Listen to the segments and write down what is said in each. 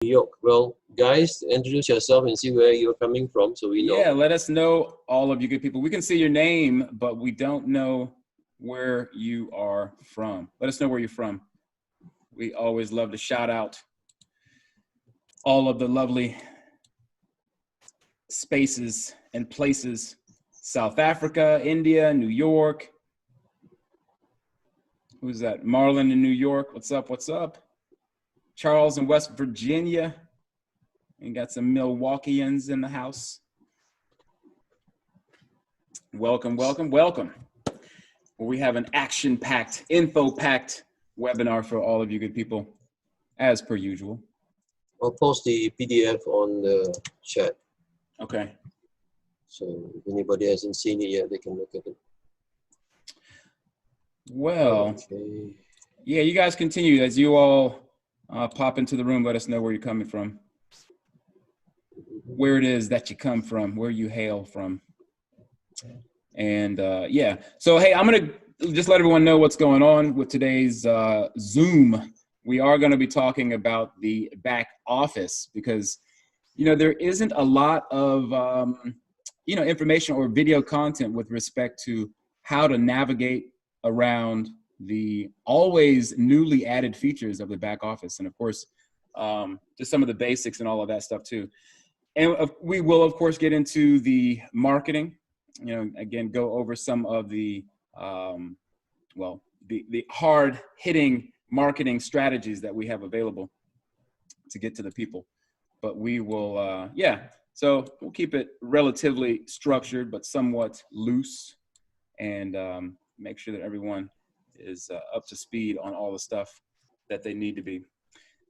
New York. Well, guys, introduce yourself and see where you're coming from so we know. Yeah, let us know, all of you good people. We can see your name, but we don't know where you are from. Let us know where you're from. We always love to shout out all of the lovely spaces and places. South Africa, India, New York. Who's that? Marlon in New York. What's up? What's up? Charles in West Virginia. And got some Milwaukeeans in the house. Welcome, welcome, welcome. Well, we have an action-packed, info-packed webinar for all of you good people, as per usual. I'll post the PDF on the chat. Okay. So if anybody hasn't seen it yet, they can look at it. Well, okay. Yeah, you guys continue as you all pop into the room. Let us know where you're coming from, where it is that you come from, where you hail from. And yeah, so hey, I'm going to just let everyone know what's going on with today's Zoom. We are going to be talking about the back office because, you know, there isn't a lot of, you know, information or video content with respect to how to navigate around the always newly added features of the back office. And of course, just some of the basics and all of that stuff too. And we will, of course, get into the marketing, you know, again, go over some of the, well, the hard hitting marketing strategies that we have available to get to the people. But we will, yeah, so we'll keep it relatively structured, but somewhat loose, and make sure that everyone is up to speed on all the stuff that they need to be.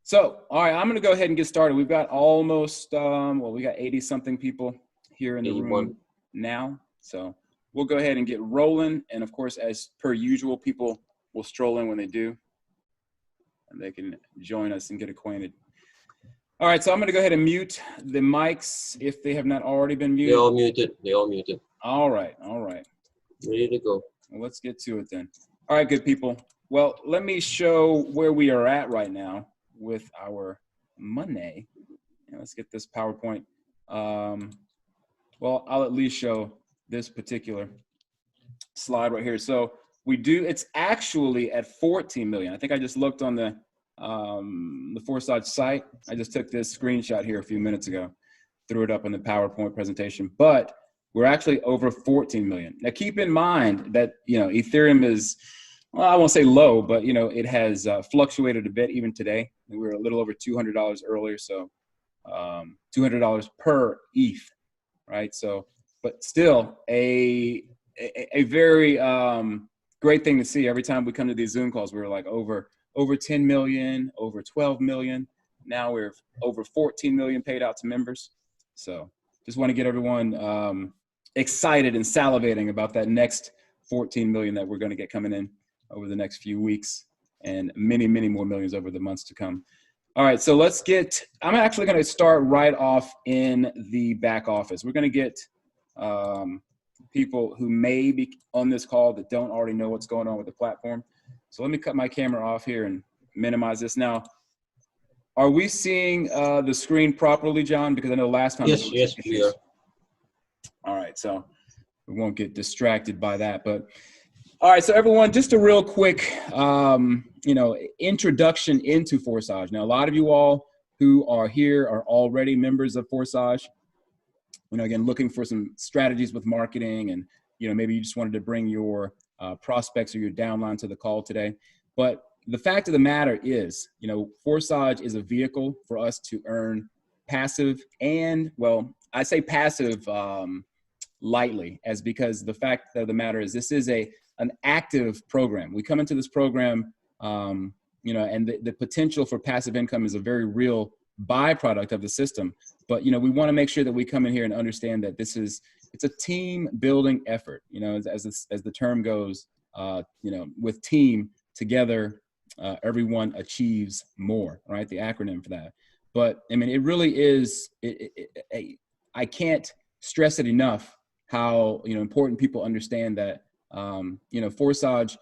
So, all right, I'm going to go ahead and get started. We've got almost, well, we got 80 something people here in the 81. room now. So we'll go ahead and get rolling. And of course, as per usual, people will stroll in when they do, and they can join us and get acquainted. All right, so I'm going to go ahead and mute the mics if they have not already been muted. They're all muted. They're all muted. All right, all right. Ready to go. Well, let's get to it then. All right, good people. Well, let me show where we are at right now with our money. And let's get this PowerPoint. Well, I'll at least show this particular slide right here. So we do, it's actually at 14 million. I think I just looked on the Forsage site. I just took this screenshot here a few minutes ago, threw it up in the PowerPoint presentation, but we're actually over 14 million. Now keep in mind that, you know, Ethereum is, well, I won't say low, but, you know, it has fluctuated a bit even today. We were a little over $200 earlier, so $200 per ETH, right? So, but still a very great thing to see. Every time we come to these Zoom calls, we're like over 10 million, over 12 million. Now we're over 14 million paid out to members. So just want to get everyone excited and salivating about that next 14 million that we're going to get coming in over the next few weeks, and many, many more millions over the months to come. All right, so let's get, I'm actually going to start right off in the back office. We're going to get people who may be on this call that don't already know what's going on with the platform. So let me cut my camera off here and minimize this. Now, are we seeing the screen properly, John? Because I know last time. Yes, we are. All right, so we won't get distracted by that. But all right, so everyone, just a real quick, you know, introduction into Forsage. Now, a lot of you all who are here are already members of Forsage. You know, again, looking for some strategies with marketing, and, you know, maybe you just wanted to bring your prospects or your downline to the call today. But the fact of the matter is, you know, Forsage is a vehicle for us to earn passive, and, well, I say passive lightly, as because the fact of the matter is this is an active program. We come into this program, you know, and the potential for passive income is a very real byproduct of the system. But, you know, we want to make sure that we come in here and understand that it's a team building effort, you know, as the term goes, you know, with team together, everyone achieves more, right? The acronym for that. But I mean, it really is, I can't stress it enough how, you know, important people understand that, you know, Forsage,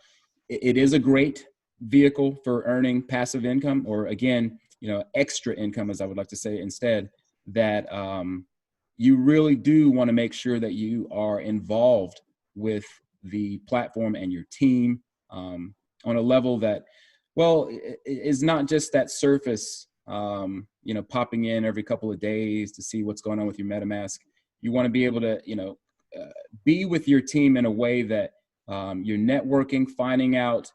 it is a great vehicle for earning passive income, or again, extra income, as I would like to say instead, that you really do want to make sure that you are involved with the platform and your team on a level that, well, is not just that surface, popping in every couple of days to see what's going on with your MetaMask. You want to be able to, be with your team in a way that you're networking, finding out,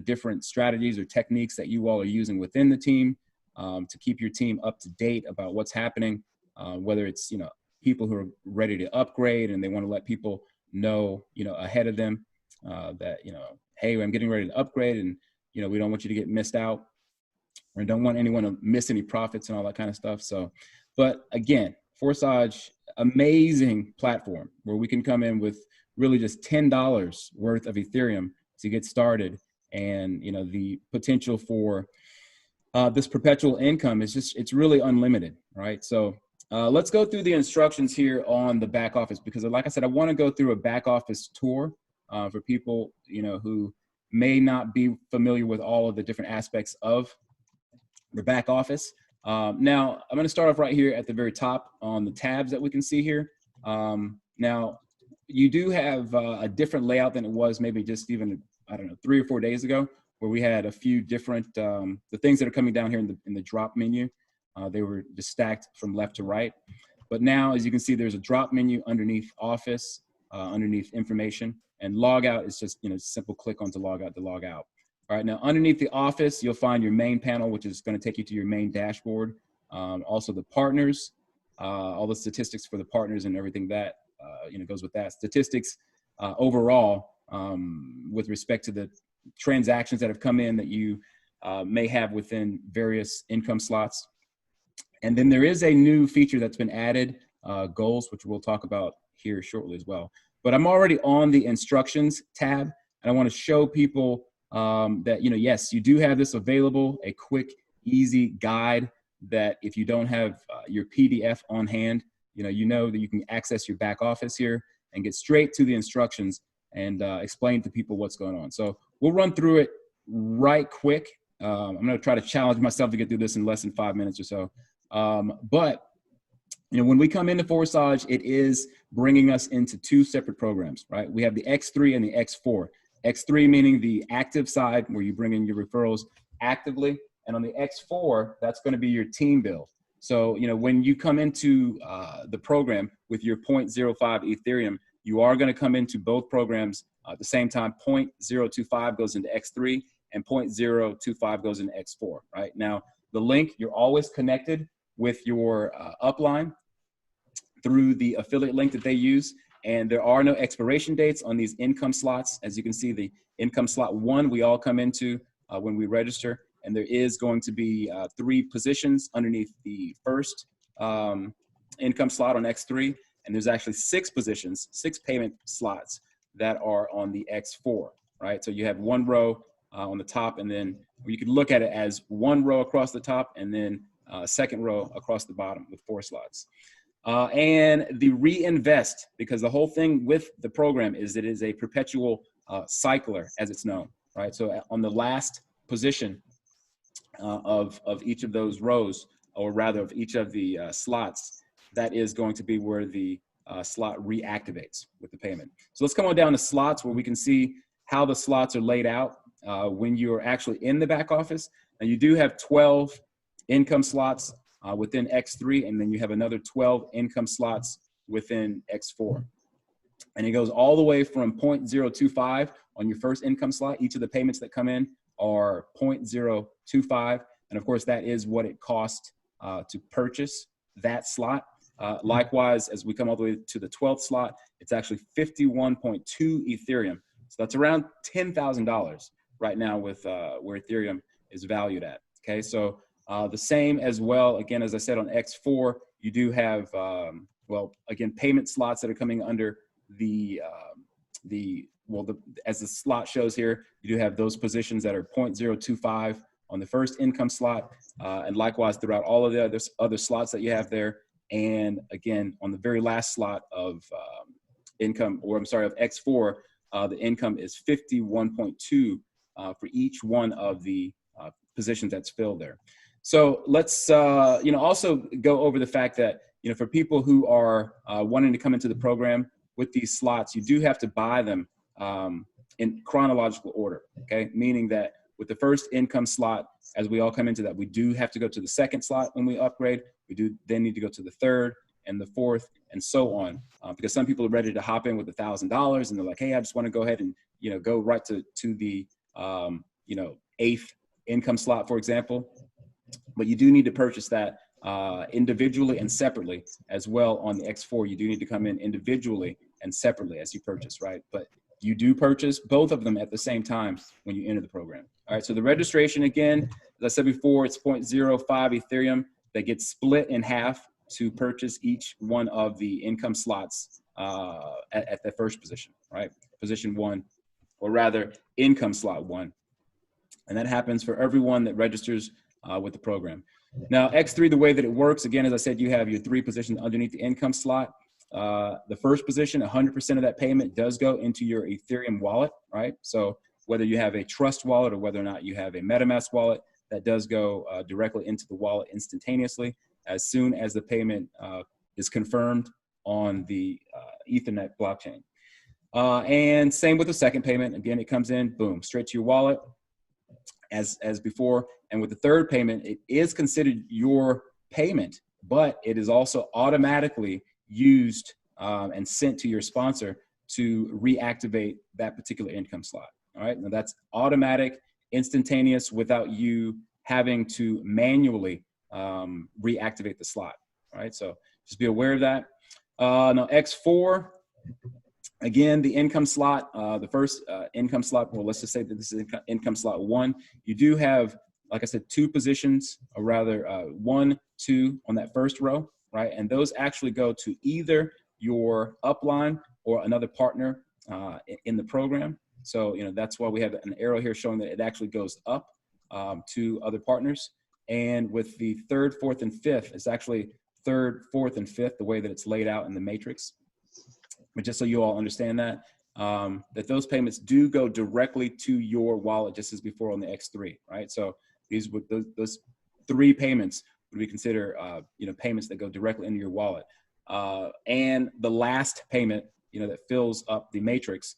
different strategies or techniques that you all are using within the team to keep your team up to date about what's happening, whether it's, people who are ready to upgrade and they want to let people know, ahead of them that, hey, I'm getting ready to upgrade and, we don't want you to get missed out or don't want anyone to miss any profits and all that kind of stuff. So, but again, Forsage, amazing platform where we can come in with really just $10 worth of Ethereum to get started. And, the potential for this perpetual income is it's really unlimited, right? So let's go through the instructions here on the back office, because like I said, I want to go through a back office tour for people, who may not be familiar with all of the different aspects of the back office. Now, I'm going to start off right here at the very top on the tabs that we can see here. Now, you do have a different layout than it was maybe just even, 3 or 4 days ago, where we had a few different, the things that are coming down here in the drop menu. They were just stacked from left to right. But now, as you can see, there's a drop menu underneath Office, underneath Information, and Logout is just, simple click onto Logout to log out. All right, now underneath the Office, you'll find your main panel, which is going to take you to your main dashboard. Also the partners, all the statistics for the partners and everything that, goes with that. Statistics overall with respect to the transactions that have come in that you may have within various income slots. And then there is a new feature that's been added, goals, which we'll talk about here shortly as well. But I'm already on the instructions tab, and I want to show people that, yes, you do have this available, a quick, easy guide that if you don't have your PDF on hand, you know that you can access your back office here and get straight to the instructions and explain to people what's going on. So we'll run through it right quick. I'm going to try to challenge myself to get through this in less than 5 minutes or so. But when we come into Forsage, it is bringing us into two separate programs, right? We have the X3 and the X4. X3 meaning the active side where you bring in your referrals actively. And on the X4, that's going to be your team build. So, when you come into the program with your 0.05 Ethereum, you are going to come into both programs at the same time. 0.025 goes into X3 and 0.025 goes into X4, right? Now, the link, you're always connected with your upline through the affiliate link that they use. And there are no expiration dates on these income slots. As you can see, the income slot 1, we all come into when we register. And there is going to be 3 positions underneath the first income slot on X3. And there's actually 6 positions, 6 payment slots that are on the X4, right? So you have 1 row on the top, and then you could look at it as 1 row across the top and then 2nd row across the bottom with 4 slots. And the reinvest, because the whole thing with the program is it is a perpetual cycler, as it's known, right? So on the last position of each of those rows, or rather of each of the slots, that is going to be where the slot reactivates with the payment. So let's come on down to slots, where we can see how the slots are laid out when you're actually in the back office. Now you do have 12 income slots within X3, and then you have another 12 income slots within X4. And it goes all the way from 0.025 on your first income slot. Each of the payments that come in are 0.025. And of course, that is what it costs to purchase that slot. Likewise, as we come all the way to the 12th slot, it's actually 51.2 Ethereum. So that's around $10,000 right now with where Ethereum is valued at. Okay, so the same as well, again, as I said, on X4, you do have, well, again, payment slots that are coming under as the slot shows here, you do have those positions that are 0.025 on the first income slot, and likewise throughout all of the other slots that you have there. And again, on the very last slot of income, or I'm sorry, of X4, the income is 51.2 for each one of the positions that's filled there. So let's, also go over the fact that, for people who are wanting to come into the program with these slots, you do have to buy them in chronological order, okay? Meaning that with the first income slot, as we all come into that, we do have to go to the second slot when we upgrade. We do then need to go to the third and the fourth and so on, because some people are ready to hop in with $1,000 and they're like, hey, I just want to go ahead and, go right to the, eighth income slot, for example. But you do need to purchase that individually and separately as well on the X4. You do need to come in individually and separately as you purchase, right? But you do purchase both of them at the same time when you enter the program. All right, so the registration, again, as I said before, it's 0.05 Ethereum that gets split in half to purchase each one of the income slots at the first position, right? Position 1, or rather income slot 1. And that happens for everyone that registers with the program. Now, X3, the way that it works, again, as I said, you have your 3 positions underneath the income slot. The first position, 100% of that payment does go into your Ethereum wallet, right? So whether you have a trust wallet or whether or not you have a MetaMask wallet, that does go directly into the wallet instantaneously as soon as the payment is confirmed on the Ethernet blockchain. And same with the second payment. Again, it comes in, boom, straight to your wallet as before. And with the third payment, it is considered your payment, but it is also automatically used and sent to your sponsor to reactivate that particular income slot. All right, now that's automatic, instantaneous, without you having to manually reactivate the slot. All right, so just be aware of that. Now X4, again, the income slot, the first income slot, well, let's just say that this is income slot 1. You do have, like I said, 2 positions, or rather 1, 2 on that first row, right? And those actually go to either your upline or another partner in the program. So, that's why we have an arrow here showing that it actually goes up to other partners. And with the 3rd, 4th, and 5th, it's actually 3rd, 4th, and 5th, the way that it's laid out in the matrix. But just so you all understand that, that those payments do go directly to your wallet, just as before on the X3, right? So these would, those 3 payments would be considered, payments that go directly into your wallet. And the last payment, that fills up the matrix,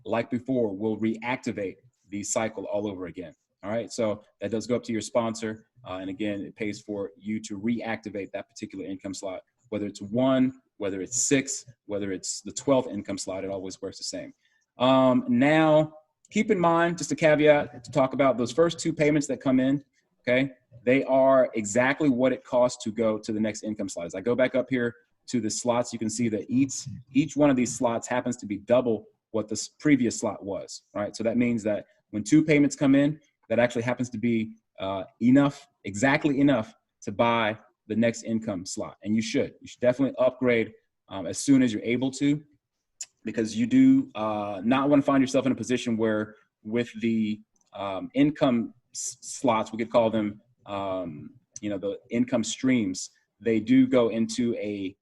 like before, will reactivate the cycle all over again. All right, so that does go up to your sponsor. And again, it pays for you to reactivate that particular income slot, whether it's 1, whether it's 6, whether it's the 12th income slot, it always works the same. Now, keep in mind, just a caveat to talk about those first 2 payments that come in, okay? They are exactly what it costs to go to the next income slot. As I go back up here to the slots, you can see that each one of these slots happens to be double what the previous slot was, right? So that means that when 2 payments come in, that actually happens to be exactly enough to buy the next income slot. And you should definitely upgrade as soon as you're able to, because you do not want to find yourself in a position where with the income slots, we could call them, the income streams, they do go into a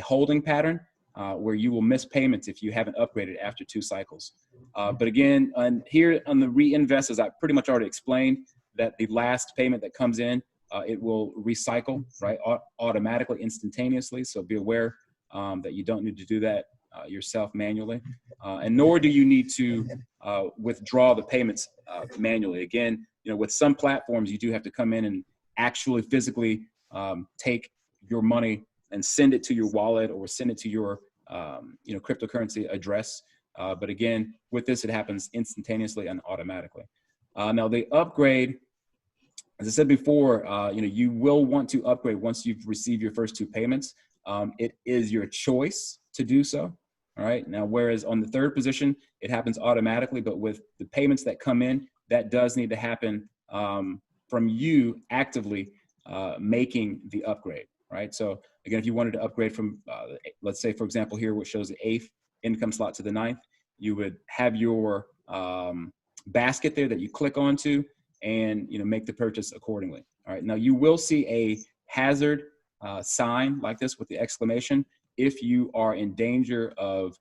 holding pattern where you will miss payments if you haven't upgraded after 2 cycles. But again, here on the reinvest, as I pretty much already explained, that the last payment that comes in, it will recycle, right, automatically, instantaneously. So be aware that you don't need to do that yourself manually, and nor do you need to withdraw the payments manually. Again, with some platforms, you do have to come in and actually physically take your money and send it to your wallet or send it to your cryptocurrency address. But again, with this, it happens instantaneously and automatically. Now the upgrade, as I said before, you will want to upgrade once you've received your first 2 payments. It is your choice to do so. All right. Now, whereas on the 3rd position, it happens automatically, but with the payments that come in, that does need to happen from you actively making the upgrade. Right. So again, if you wanted to upgrade from, let's say, for example, here, which shows the 8th income slot to the 9th, you would have your basket there that you click onto and make the purchase accordingly. All right. Now you will see a hazard sign like this with the exclamation if you are in danger of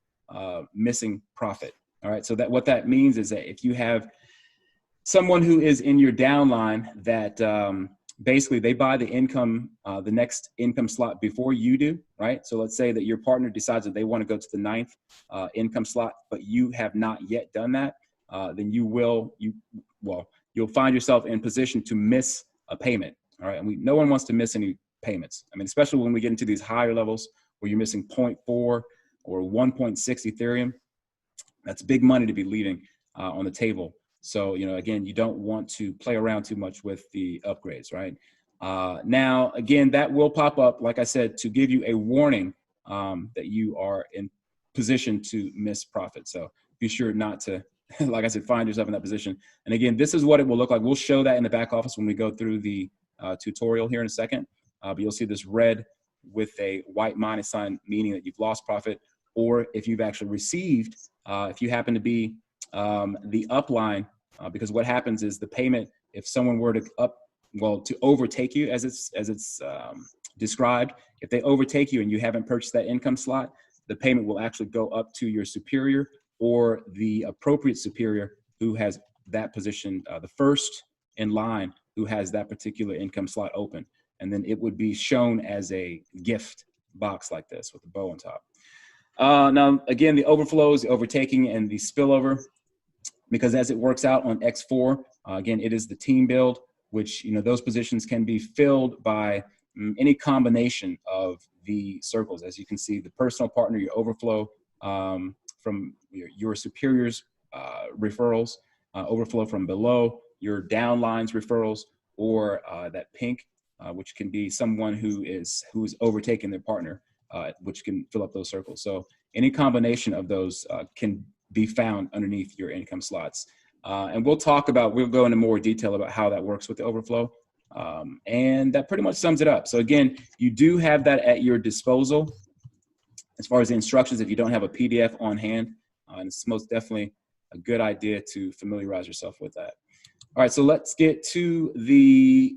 missing profit. All right. So that what that means is that if you have someone who is in your downline that basically they buy the income, the next income slot before you do, right? So let's say that your partner decides that they want to go to the 9th income slot, but you have not yet done that. Then you'll find yourself in position to miss a payment. All right, and no one wants to miss any payments. I mean, especially when we get into these higher levels where you're missing 0.4 or 1.6 Ethereum. That's big money to be leaving on the table. So, again, you don't want to play around too much with the upgrades, right? Now, again, that will pop up, like I said, to give you a warning that you are in position to miss profit. So be sure not to, like I said, find yourself in that position. And again, this is what it will look like. We'll show that in the back office when we go through the tutorial here in a second. But you'll see this red with a white minus sign, meaning that you've lost profit, or if you've actually received, if you happen to be the upline, because what happens is the payment, if someone were to overtake you as it's described, if they overtake you and you haven't purchased that income slot, the payment will actually go up to your superior or the appropriate superior who has that position, the first in line who has that particular income slot open. And then it would be shown as a gift box like this with a bow on top. Now, again, the overflows, the overtaking, and the spillover, because as it works out on X4, again, it is the team build, which, those positions can be filled by any combination of the circles. As you can see, the personal partner, your overflow from your superiors referrals, overflow from below, your downlines referrals, or that pink, which can be someone who's overtaking their partner, which can fill up those circles. So any combination of those can be found underneath your income slots. And we'll go into more detail about how that works with the overflow. And that pretty much sums it up. So again, you do have that at your disposal as far as the instructions if you don't have a PDF on hand. And it's most definitely a good idea to familiarize yourself with that. All right, so let's get to the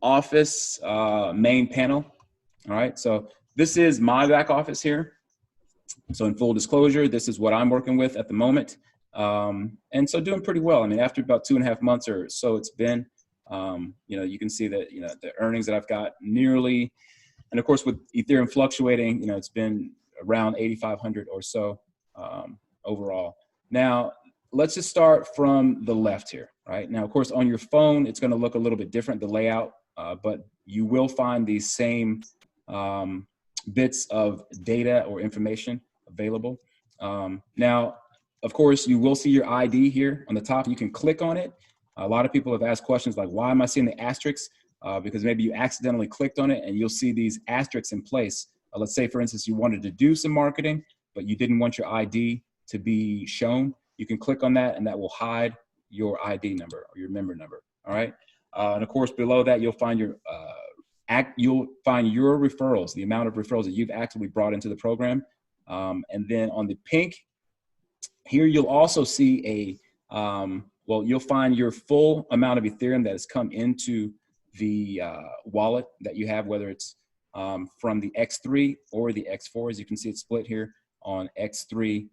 office main panel. All right, so this is my back office here. So in full disclosure, this is what I'm working with at the moment. And so doing pretty well. I mean, after about 2.5 months or so it's been, you can see that, the earnings that I've got nearly, and of course with Ethereum fluctuating, it's been around 8,500 or so overall. Now, let's just start from the left here, right? Now, of course, on your phone, it's going to look a little bit different, the layout, but you will find these same bits of data or information available. Now, of course, you will see your ID here on the top. You can click on it. A lot of people have asked questions like, why am I seeing the asterisks? Because maybe you accidentally clicked on it and you'll see these asterisks in place. Let's say, for instance, you wanted to do some marketing, but you didn't want your ID to be shown. You can click on that and that will hide your ID number or your member number, all right? And of course, below that, you'll find your referrals, the amount of referrals that you've actively brought into the program. And then on the pink, here you'll also see you'll find your full amount of Ethereum that has come into the wallet that you have, whether it's from the X3 or the X4. As you can see, it's split here on X3.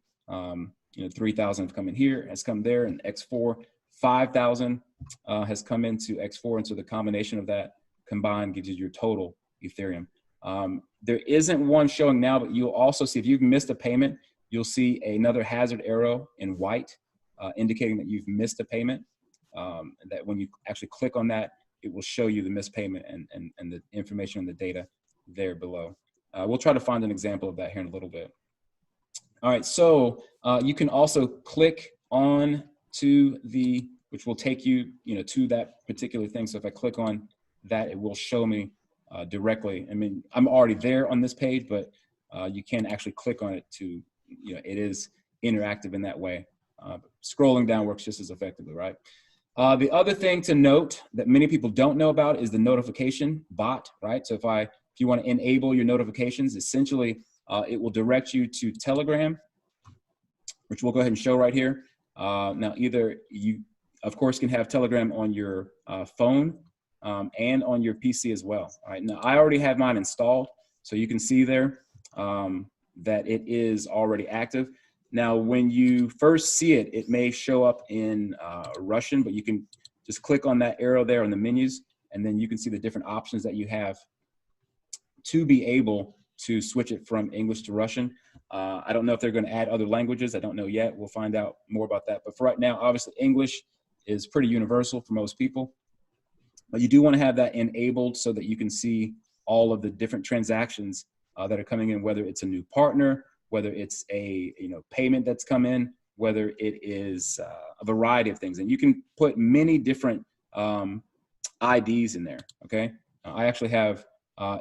3,000 have come in here, has come there, and X4, 5,000 has come into X4. And so the combination of that combined gives you your total Ethereum. There isn't one showing now, but you'll also see if you've missed a payment, you'll see another hazard arrow in white indicating that you've missed a payment. That when you actually click on that, it will show you the missed payment and the information and the data there below. We'll try to find an example of that here in a little bit. All right, so you can also click on to which will take you, to that particular thing. So if I click on that, it will show me directly. I mean, I'm already there on this page, but you can actually click on it to, it is interactive in that way. Scrolling down works just as effectively, right? The other thing to note that many people don't know about is the notification bot, right? So if you want to enable your notifications, essentially it will direct you to Telegram, which we'll go ahead and show right here. Now, either you, of course, can have Telegram on your phone and on your PC as well. All right, now I already have mine installed, so you can see there that it is already active. Now, when you first see it, it may show up in Russian, but you can just click on that arrow there on the menus, and then you can see the different options that you have to be able to switch it from English to Russian. I don't know if they're going to add other languages. I don't know yet. We'll find out more about that. But for right now, obviously, English is pretty universal for most people. But you do want to have that enabled so that you can see all of the different transactions that are coming in, whether it's a new partner, whether it's a payment that's come in, whether it is a variety of things. And you can put many different IDs in there, okay? I actually have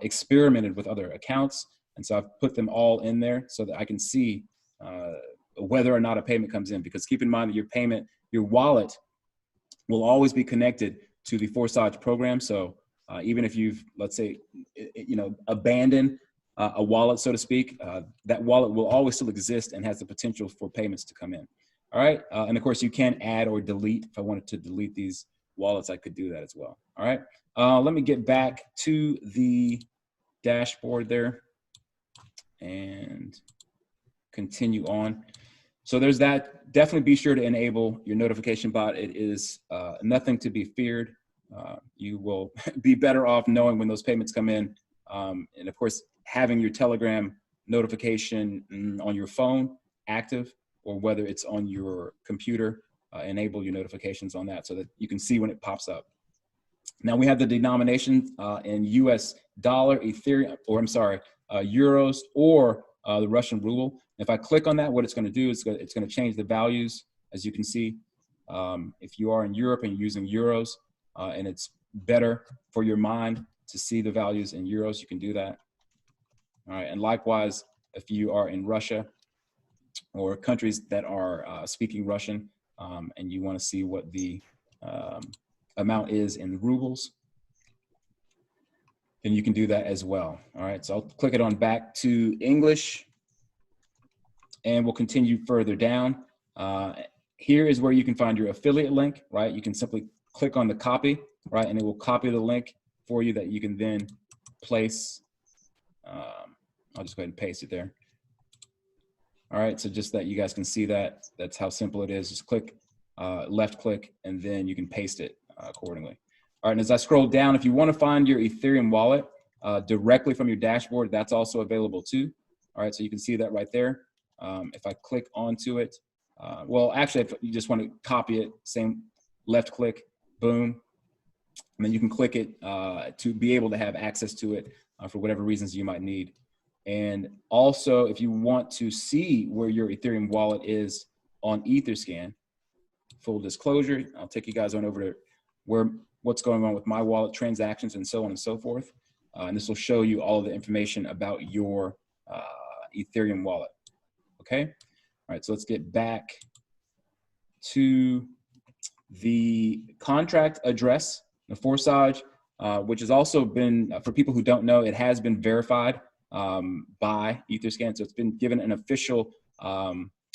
experimented with other accounts, and so I've put them all in there so that I can see whether or not a payment comes in, because keep in mind that your wallet will always be connected to the Forsage program. So even if you've, let's say, abandoned a wallet, so to speak, that wallet will always still exist and has the potential for payments to come in. All right. And of course, you can add or delete. If I wanted to delete these wallets, I could do that as well. All right. Let me get back to the dashboard there and continue on. So there's that. Definitely be sure to enable your notification bot. It is nothing to be feared. You will be better off knowing when those payments come in. And of course, having your Telegram notification on your phone active, or whether it's on your computer, enable your notifications on that so that you can see when it pops up. Now we have the denomination in US dollar, Ethereum, or I'm sorry, euros, or the Russian ruble. If I click on that, what it's going to do is it's going to change the values. As you can see, if you are in Europe and you're using euros, and it's better for your mind to see the values in euros, you can do that. All right, and likewise, if you are in Russia or countries that are speaking Russian, and you want to see what the amount is in rubles, then you can do that as well. All right, so I'll click it on back to English, and we'll continue further down. Here is where you can find your affiliate link, right? You can simply click on the copy, right? And it will copy the link for you that you can then place. I'll just go ahead and paste it there. All right, so just that you guys can see that. That's how simple it is. Just click, left click, and then you can paste it accordingly. All right, and as I scroll down, if you want to find your Ethereum wallet directly from your dashboard, that's also available too. All right, so you can see that right there. If I click onto it, well, actually, if you just want to copy it, same left click, boom, and then you can click it to be able to have access to it for whatever reasons you might need. And also, if you want to see where your Ethereum wallet is on Etherscan, full disclosure, I'll take you guys on over to what's going on with my wallet transactions and so on and so forth. And this will show you all of the information about your Ethereum wallet. Okay. All right. So let's get back to the contract address, the Forsage, which has also been, for people who don't know, it has been verified by Etherscan. So it's been given an official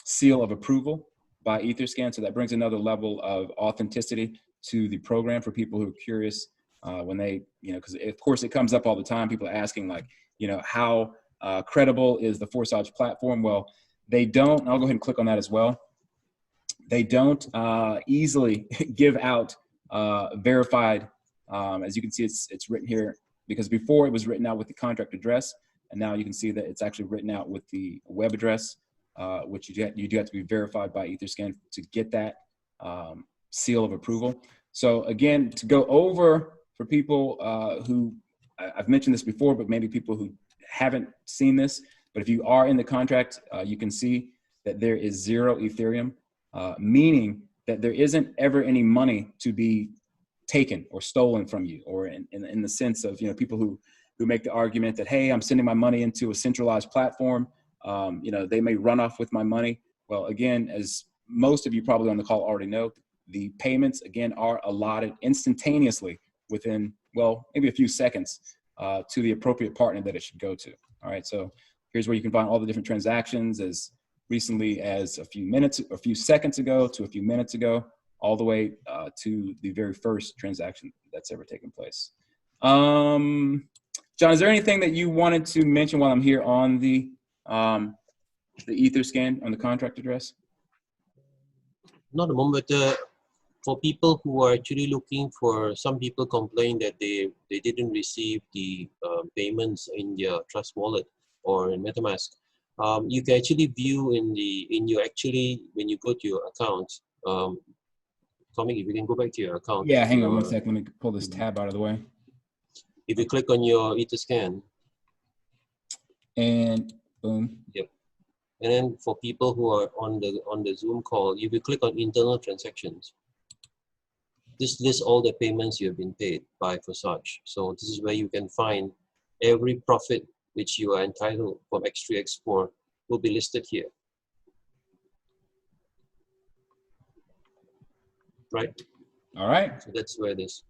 seal of approval by Etherscan. So that brings another level of authenticity to the program for people who are curious when they, because of course it comes up all the time. People are asking like, how credible is the Forsage platform? Well, they don't, and I'll go ahead and click on that as well. They don't easily give out verified, as you can see, it's written here, because before it was written out with the contract address, and now you can see that it's actually written out with the web address, which you do have to be verified by Etherscan to get that seal of approval. So again, to go over for people who, I've mentioned this before, but maybe people who haven't seen this, but if you are in the contract, you can see that there is 0 Ethereum, meaning that there isn't ever any money to be taken or stolen from you, or in the sense of, people who make the argument that, hey, I'm sending my money into a centralized platform, they may run off with my money. Well, again, as most of you probably on the call already know, the payments, again, are allotted instantaneously within, well, maybe a few seconds to the appropriate partner that it should go to. All right, so here's where you can find all the different transactions as recently as a few seconds ago to a few minutes ago, all the way to the very first transaction that's ever taken place. John, is there anything that you wanted to mention while I'm here on the Etherscan on the contract address? Not a moment. For people who are actually looking for, some people complain that they didn't receive the payments in their Trust Wallet or in MetaMask. You can actually view in your actually, when you go to your account, Tommy, if you can go back to your account. Yeah, hang on one sec. Let me pull this tab out of the way. If you click on your Etherscan. And boom. Yep. And then for people who are on the Zoom call, if you click on internal transactions, this lists all the payments you have been paid by Forsage. So this is where you can find every profit which you are entitled from X3, X4 will be listed here. Right? All right. So that's where it is.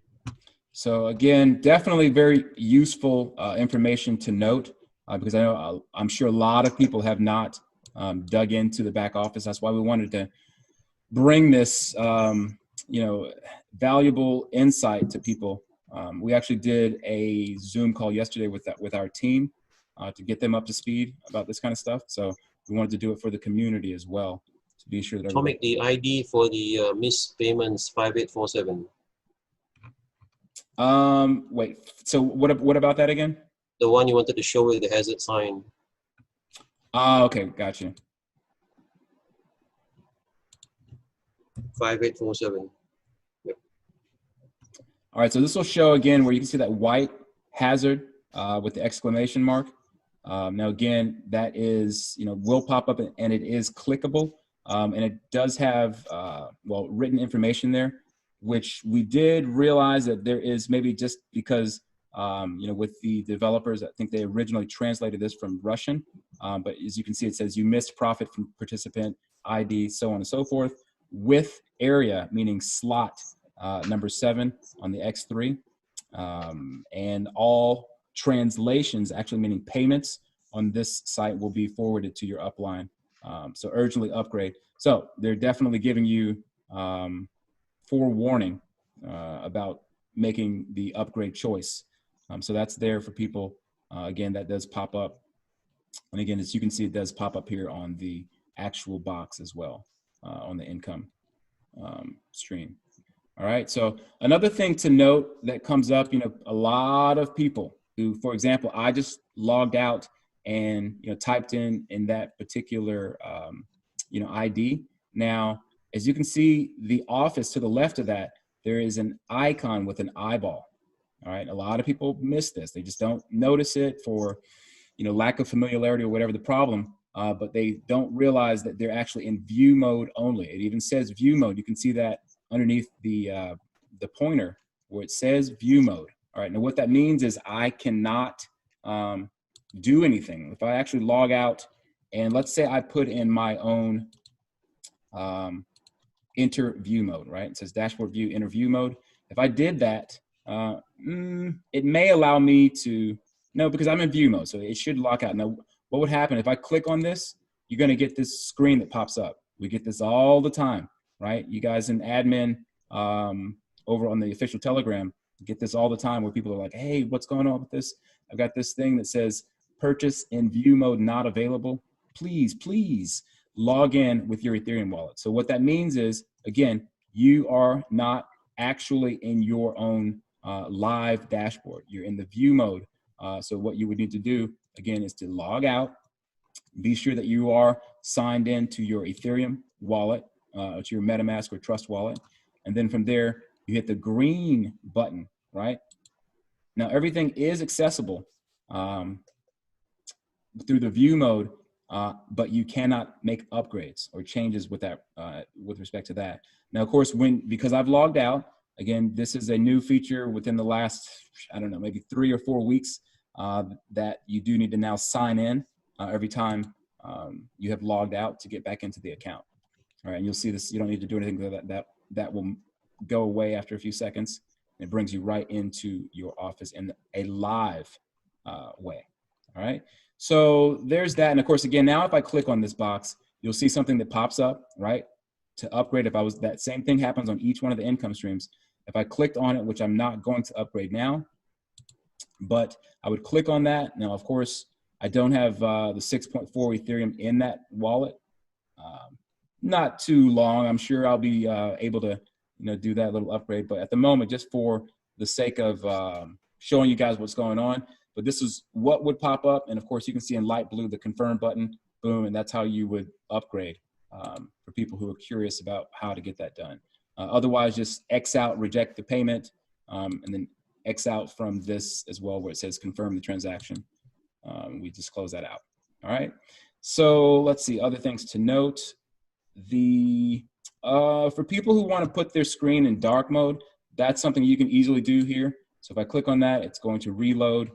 So again, definitely very useful information to note because I know I'm sure a lot of people have not dug into the back office. That's why we wanted to bring this, valuable insight to people. We actually did a Zoom call yesterday with our team to get them up to speed about this kind of stuff. So we wanted to do it for the community as well to be sure that. Tomic, the ID for the missed payments 5847. Wait. So what about that again? The one you wanted to show with the hazard sign. Okay, gotcha. 5847. Yep. All right, so this will show again where you can see that white hazard with the exclamation mark. Now again, that is, will pop up and it is clickable. And it does have, written information there, which we did realize that there is maybe just because, with the developers, I think they originally translated this from Russian. But as you can see, it says you missed profit from participant ID, so on and so forth, with area, meaning slot number 7 on the X3. And all translations, actually meaning payments on this site, will be forwarded to your upline. So urgently upgrade. So they're definitely giving you forewarning about making the upgrade choice. So that's there for people. Again, that does pop up. And again, as you can see, it does pop up here on the actual box as well, on the income stream. All right, so another thing to note that comes up, a lot of people who, for example, I just logged out and typed in that particular ID. Now, as you can see, the office to the left of that, there is an icon with an eyeball. All right, a lot of people miss this. They just don't notice it for lack of familiarity or whatever the problem, but they don't realize that they're actually in view mode only. It even says view mode. You can see that underneath the pointer where it says view mode. All right, now what that means is I cannot do anything. If I actually log out and let's say I put in my own enter view mode, right? It says dashboard view, enter view mode. If I did that, it may allow me to, no, because I'm in view mode, so it should lock out. Now, what would happen if I click on this? You're gonna get this screen that pops up. We get this all the time, right? You guys in admin over on the official Telegram get this all the time where people are like, hey, what's going on with this? I've got this thing that says purchase in view mode not available. Please log in with your Ethereum wallet. So what that means is, again, you are not actually in your own live dashboard. You're in the view mode. So what you would need to do, again, is to log out, be sure that you are signed in to your Ethereum wallet, to your MetaMask or Trust wallet. And then from there, you hit the green button, right? Now, everything is accessible through the view mode, but you cannot make upgrades or changes with that, with respect to that. Now, of course, because I've logged out, again, this is a new feature within the last, I don't know, maybe 3 or 4 weeks that you do need to now sign in every time you have logged out to get back into the account. All right, and you'll see this, you don't need to do anything that will go away after a few seconds. It brings you right into your office in a live way. All right, so there's that. And of course, again, now if I click on this box, you'll see something that pops up, right? To upgrade, if I was, that same thing happens on each one of the income streams. If I clicked on it, which I'm not going to upgrade now, but I would click on that. Now, of course, I don't have the 6.4 Ethereum in that wallet. Not too long. I'm sure I'll be able to do that little upgrade. But at the moment, just for the sake of showing you guys what's going on, but this is what would pop up. And of course, you can see in light blue the confirm button, boom, and that's how you would upgrade for people who are curious about how to get that done. Otherwise, just X out, reject the payment, and then X out from this as well, where it says confirm the transaction. We just close that out. All right. So let's see, other things to note. For people who want to put their screen in dark mode, that's something you can easily do here. So if I click on that, it's going to reload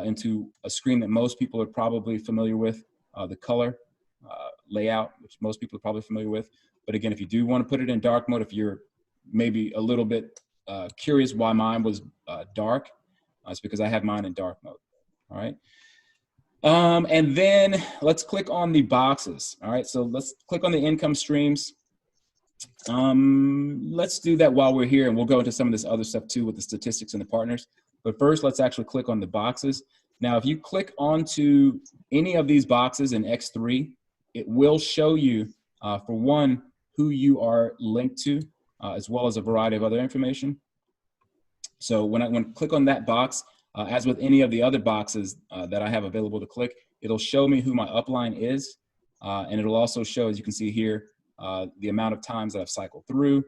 into a screen that most people are probably familiar with, the color layout, which most people are probably familiar with. But again, if you do want to put it in dark mode, if you're maybe a little bit curious why mine was dark, it's because I have mine in dark mode. All right. And then let's click on the boxes. All right. So let's click on the income streams. Let's do that while we're here, and we'll go into some of this other stuff too with the statistics and the partners. But first, let's actually click on the boxes. Now, if you click onto any of these boxes in X3, it will show you, for one, who you are linked to, as well as a variety of other information. So when I click on that box, as with any of the other boxes that I have available to click, it'll show me who my upline is, and it'll also show, as you can see here, the amount of times that I've cycled through,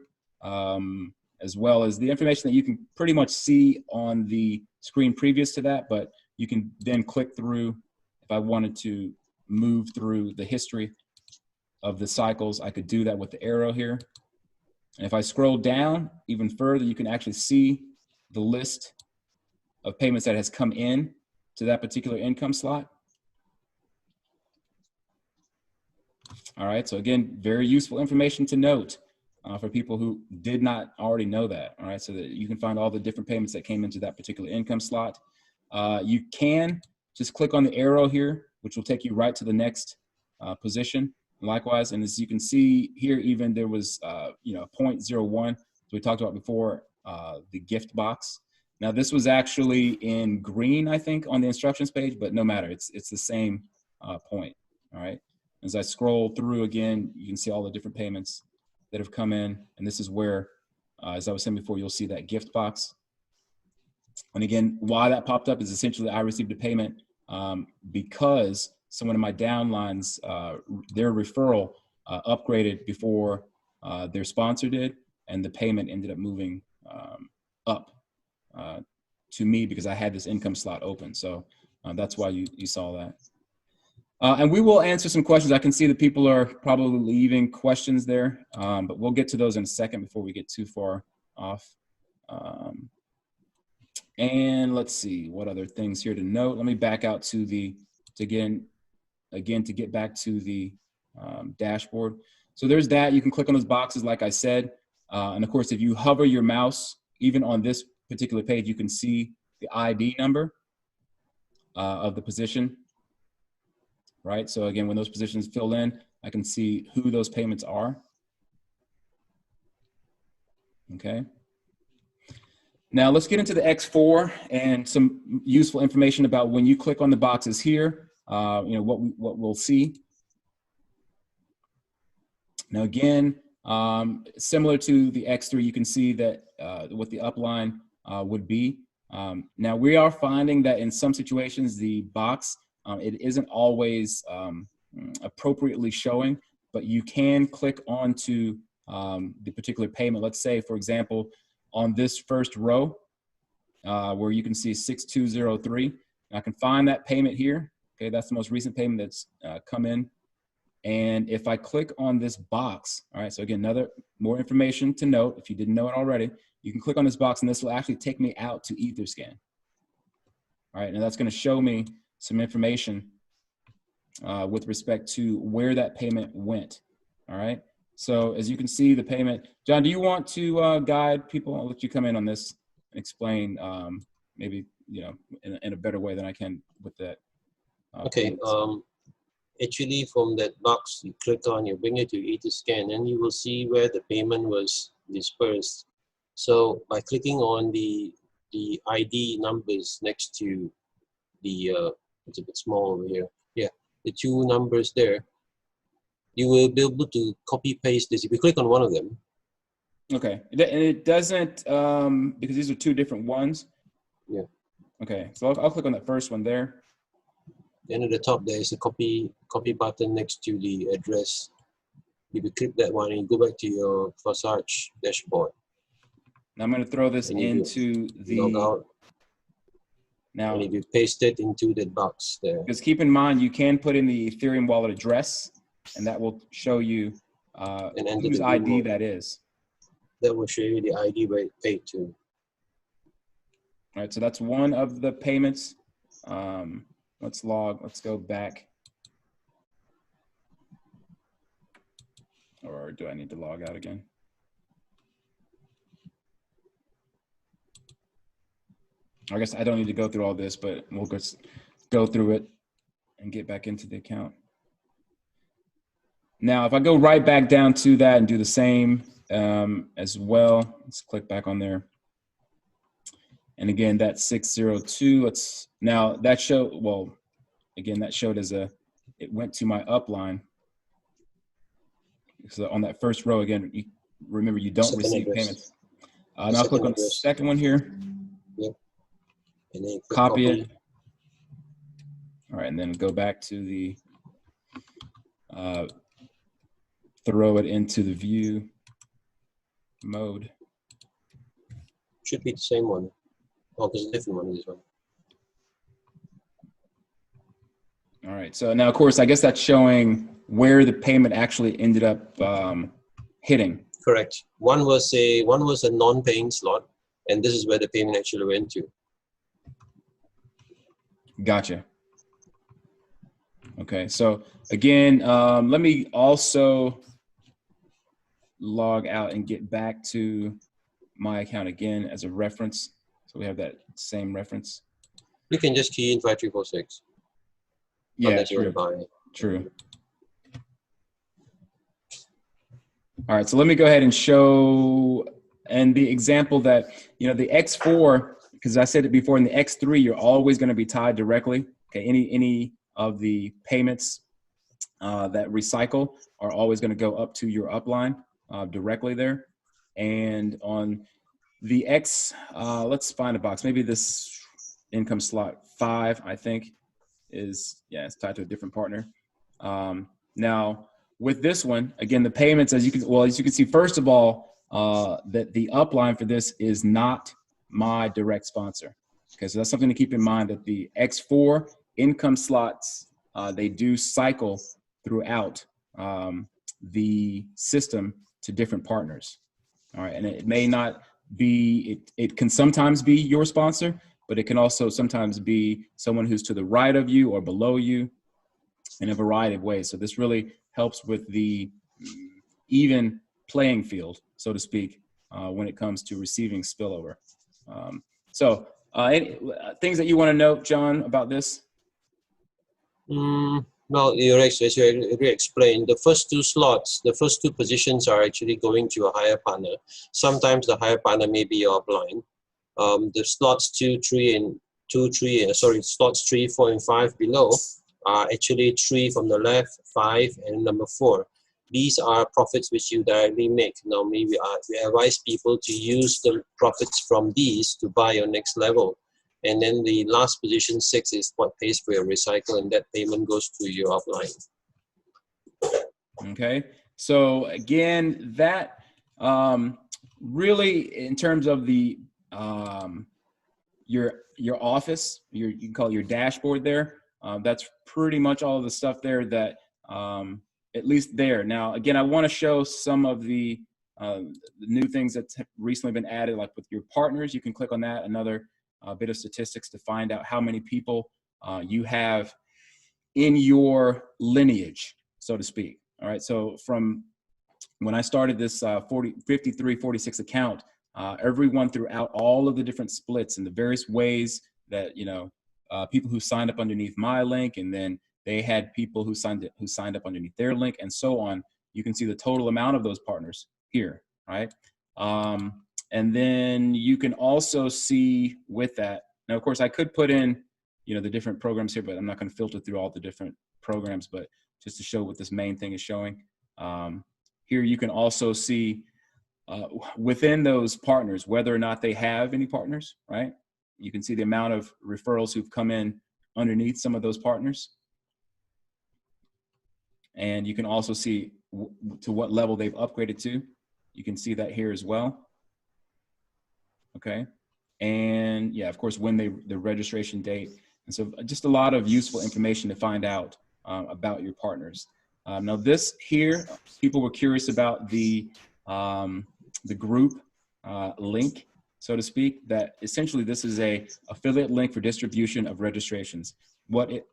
as well as the information that you can pretty much see on the screen previous to that, but you can then click through. If I wanted to move through the history of the cycles, I could do that with the arrow here. And if I scroll down even further, you can actually see the list of payments that has come in to that particular income slot. All right, so again, very useful information to note for people who did not already know that. All right, so that you can find all the different payments that came into that particular income slot. You can just click on the arrow here, which will take you right to the next position. Likewise, and as you can see here, even there was 0.01, as we talked about before, the gift box. Now this was actually in green, I think, on the instructions page, but no matter, it's the same point. All right. As I scroll through again, you can see all the different payments that have come in. And this is where, as I was saying before, you'll see that gift box. And again, why that popped up is essentially I received a payment because someone in my downlines, their referral upgraded before their sponsor did. And the payment ended up moving up to me because I had this income slot open. So that's why you saw that. And we will answer some questions. I can see that people are probably leaving questions there, but we'll get to those in a second before we get too far off. And let's see what other things here to note. Let me back out to the, to get back to the dashboard. So there's that. You can click on those boxes, like I said. And of course, if you hover your mouse, even on this particular page, you can see the ID number of the position. Right, so again, when those positions fill in, I can see who those payments are. Okay. Now let's get into the X4 and some useful information about when you click on the boxes here, what we'll see. Now again, similar to the X3, you can see that what the upline would be. Now we are finding that in some situations, the box, it isn't always appropriately showing, but you can click onto the particular payment. Let's say, for example, on this first row, where you can see 6203, I can find that payment here. Okay, that's the most recent payment that's come in. And if I click on this box, all right, so again, more information to note, if you didn't know it already, you can click on this box and this will actually take me out to Etherscan. All right, and that's gonna show me some information with respect to where that payment went. All right. So as you can see, the payment. John, do you want to guide people? I'll let you come in on this and explain, maybe in a better way than I can with that. Okay. Actually, from that box you click on, you bring it to Etherscan, and you will see where the payment was dispersed. So by clicking on the ID numbers next to the it's a bit small over here. Yeah, the two numbers there. You will be able to copy paste this. If you click on one of them, Okay, and it doesn't because these are two different ones. Yeah. Okay, so I'll click on that first one there. Then at the top there is a copy button next to the address. If you click that one and you go back to your Forsage dashboard. Now I'm going to throw this and into log the out. now. And if you paste it into that box there. Because keep in mind, you can put in the Ethereum wallet address, and that will show you whose ID that is. That will show you the ID where it paid to. All right, so that's one of the payments. Let's go back. Or do I need to log out again? I guess I don't need to go through all this, but we'll just go through it and get back into the account. Now, if I go right back down to that and do the same as well, let's click back on there. And again, that's 602. Now that showed, well, again, that showed as it went to my upline. So on that first row, again, remember you don't receive payments. Now I'll click on the second one here. Yep. And then copy it. All right, and then go back to the, throw it into the view mode. Should be the same one. Oh, there's a different one, this one. All right, so now, of course, I guess that's showing where the payment actually ended up hitting. Correct. One was a non-paying slot, and this is where the payment actually went to. Gotcha. Okay, so again, let me also log out and get back to my account again as a reference. So we have that same reference. You can just key in 5346. Yeah, true. All right, so let me go ahead and show, and the example that, the X4, because I said it before, in the X3, you're always going to be tied directly. Okay, any of the payments that recycle are always going to go up to your upline directly there. And on the X, let's find a box. Maybe this income slot 5, I think, it's tied to a different partner. Now, with this one, again, the payments, as you can see, first of all, that the upline for this is not my direct sponsor. Okay, so that's something to keep in mind, that the X4 income slots, they do cycle throughout the system to different partners. All right, and it may not be, it can sometimes be your sponsor, but it can also sometimes be someone who's to the right of you or below you in a variety of ways. So this really helps with the even playing field, so to speak, when it comes to receiving spillover. Any things that you want to note, John, about this? Well, as you already explained, the first two slots, the first two positions are actually going to a higher partner. Sometimes the higher partner may be your upline. The slots slots 3, 4, and 5 below are actually 3 from the left, 5, and number 4. These are profits which you directly make. Normally, we advise people to use the profits from these to buy your next level. And then the last position, 6, is what pays for your recycle, and that payment goes to your upline. Okay. So again, that really, in terms of the your office, you can call it your dashboard there. That's pretty much all of the stuff there that at least there. Now, again, I want to show some of the new things that have recently been added, like with your partners. You can click on that, another bit of statistics to find out how many people you have in your lineage, so to speak. All right, so from when I started this 5346 account, everyone throughout all of the different splits and the various ways that, people who signed up underneath my link, and then they had people who signed up underneath their link, and so on. You can see the total amount of those partners here, right? And then you can also see with that. Now, of course, I could put in, the different programs here, but I'm not going to filter through all the different programs, but just to show what this main thing is showing. Here you can also see within those partners, whether or not they have any partners, right? You can see the amount of referrals who've come in underneath some of those partners. And you can also see to what level they've upgraded to. You can see that here as well. Okay. And yeah, of course, when the registration date. And so just a lot of useful information to find out about your partners. Now this here, people were curious about the group link, so to speak, that essentially this is a affiliate link for distribution of registrations.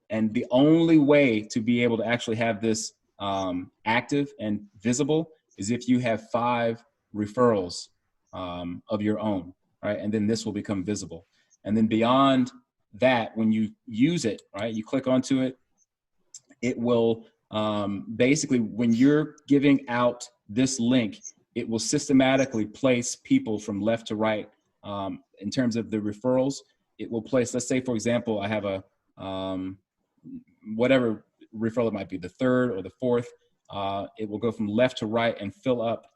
And the only way to be able to actually have this active and visible is if you have 5 referrals of your own, right? And then this will become visible. And then beyond that, when you use it, right, you click onto it, it will basically, when you're giving out this link, it will systematically place people from left to right in terms of the referrals. It will place, let's say, for example, I have a whatever referral it might be, the 3rd or the 4th. It will go from left to right and fill up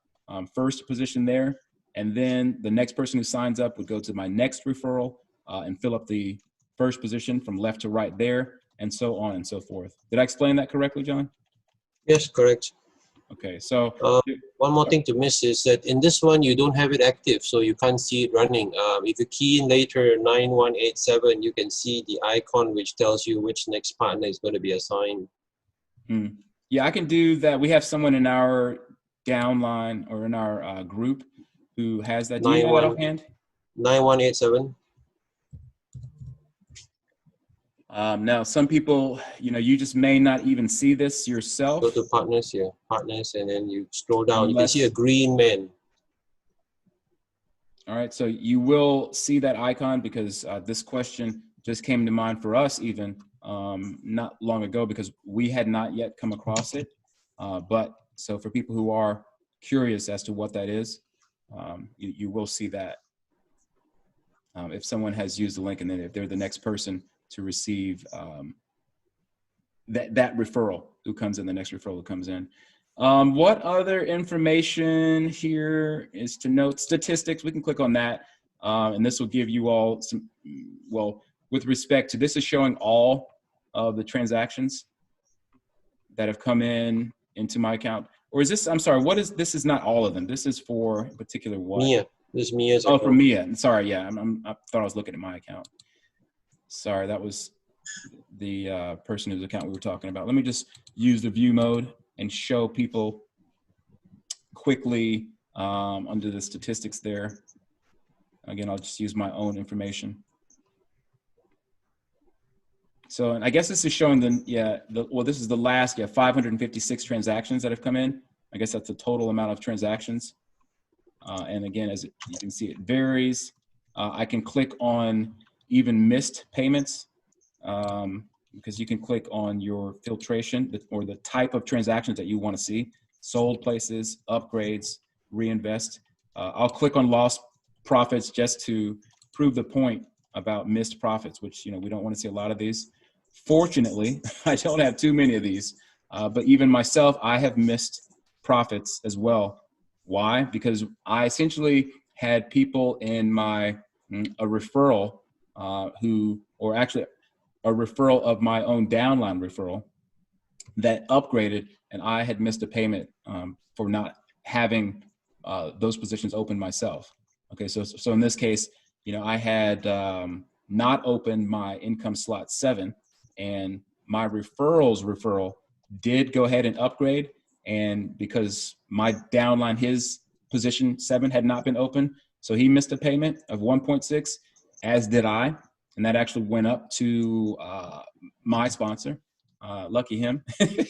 first position there. And then the next person who signs up would go to my next referral and fill up the first position from left to right there, and so on and so forth. Did I explain that correctly, John? Yes, correct. Okay, so one more thing to miss is that in this one, you don't have it active, so you can't see it running. If you key in later 9187, you can see the icon which tells you which next partner is going to be assigned. Yeah, I can do that. We have someone in our downline or in our group who has that. Do you know that offhand? 9187. Now, some people, you just may not even see this yourself. Go to partners here, partners, and then you scroll down. You can see a green man. All right, so you will see that icon because this question just came to mind for us even not long ago because we had not yet come across it. But so for people who are curious as to what that is, you will see that if someone has used the link and then if they're the next person to receive that referral who comes in, the next referral who comes in. What other information here is to note? Statistics, we can click on that. And this will give you all some, well, with respect to, this is showing all of the transactions that have come into my account. Or is this, I'm sorry, this is not all of them. This is for a particular what? Mia, this is Mia's account. Oh, for Mia, sorry, yeah, I thought I was looking at my account. Sorry, that was the person whose account we were talking about. Let me just use the view mode and show people quickly under the statistics there. Again, I'll just use my own information. So, and I guess this is showing well, this is the last, 556 transactions that have come in. I guess that's the total amount of transactions. And again, as you can see, it varies. I can click on even missed payments because you can click on your filtration or the type of transactions that you want to see: sold places, upgrades, reinvest. I'll click on lost profits just to prove the point about missed profits, which we don't want to see a lot of these. Fortunately, I don't have too many of these, but even myself, I have missed profits as well. Why? Because I essentially had people in a referral or actually a referral of my own downline referral that upgraded, and I had missed a payment for not having those positions open myself. Okay, so in this case, I had not opened my income slot 7, and my referral did go ahead and upgrade, and because my downline, his position 7 had not been open, so he missed a payment of 1.6, as did I, and that actually went up to my sponsor. Lucky him,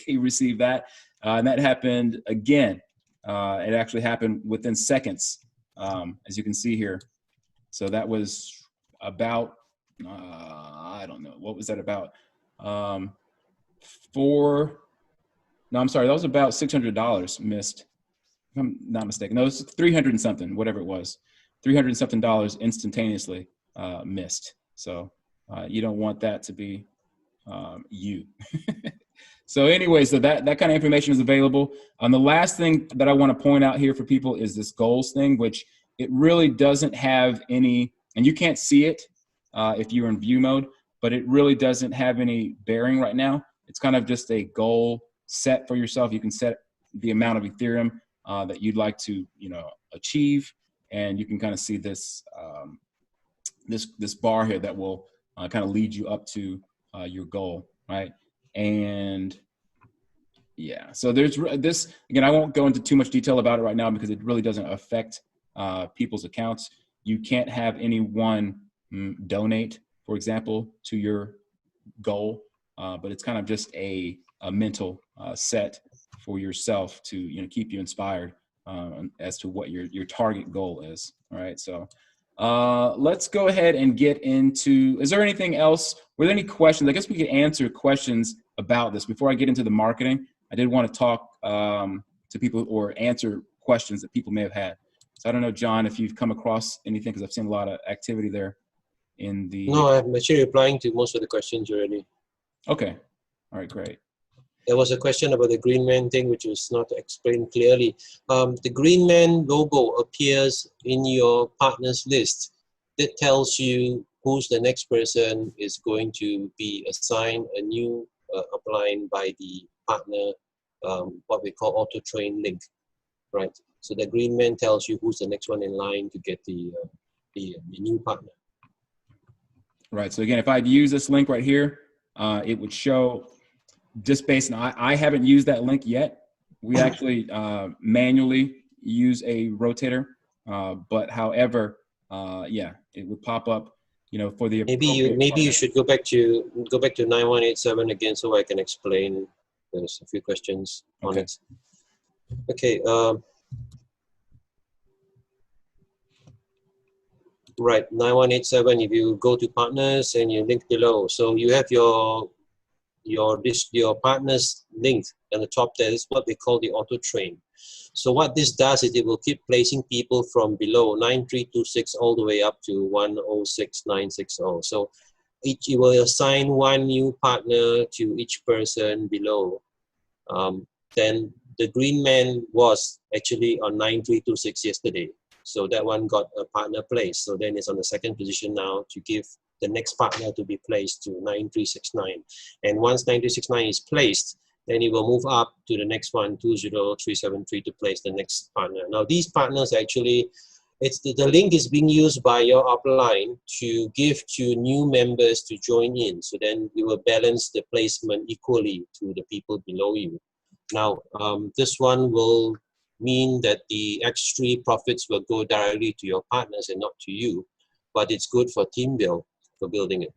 he received that, and that happened again. It actually happened within seconds, as you can see here. So that was about, I don't know, what was that about? That was about $600 missed, if I'm not mistaken. No, it was 300 and something, whatever it was. $300 and something instantaneously missed. So you don't want that to be you. So anyway, so that kind of information is available. The last thing that I want to point out here for people is this goals thing, which it really doesn't have any, and you can't see it if you're in view mode, but it really doesn't have any bearing right now. It's kind of just a goal set for yourself. You can set the amount of Ethereum that you'd like to, achieve, and you can kind of see this this bar here that will kind of lead you up to your goal, right? And yeah, so there's this, again, I won't go into too much detail about it right now because it really doesn't affect people's accounts. You can't have anyone donate, for example, to your goal, but it's kind of just a mental set for yourself to keep you inspired as to what your target goal is. All right, so let's go ahead and get into, is there anything else? Were there any questions? I guess we could answer questions about this. Before I get into the marketing, I did want to talk to people or answer questions that people may have had. So I don't know, John, if you've come across anything, because I've seen a lot of activity there in the... No, I'm actually replying to most of the questions already. Okay. All right, great. There was a question about the green man thing, which was not explained clearly. The green man logo appears in your partners list. That tells you who's the next person is going to be assigned a new upline by the partner, what we call auto train link, right? So the green man tells you who's the next one in line to get the new partner. Right. So again, if I'd use this link right here, it would show just based on, I haven't used that link yet. We actually manually use a rotator, but however, yeah, it would pop up, for the maybe you should go back to 9187 again so I can explain. There's a few questions on it. Okay. Right, 9187. If you go to partners and you link below, so you have your partners linked at the top. There is what we call the auto train. So what this does is it will keep placing people from below 9326 all the way up to 106960. So it will assign one new partner to each person below. Then the green man was actually on 9326 yesterday. So that one got a partner place. So then it's on the second position now to give the next partner to be placed to 9369. And once 9369 is placed, then it will move up to the next one, 20373, to place the next partner. Now these partners actually, the link is being used by your upline to give to new members to join in. So then you will balance the placement equally to the people below you. Now, this one will mean that the X3 profits will go directly to your partners and not to you, but it's good for team build, for building it.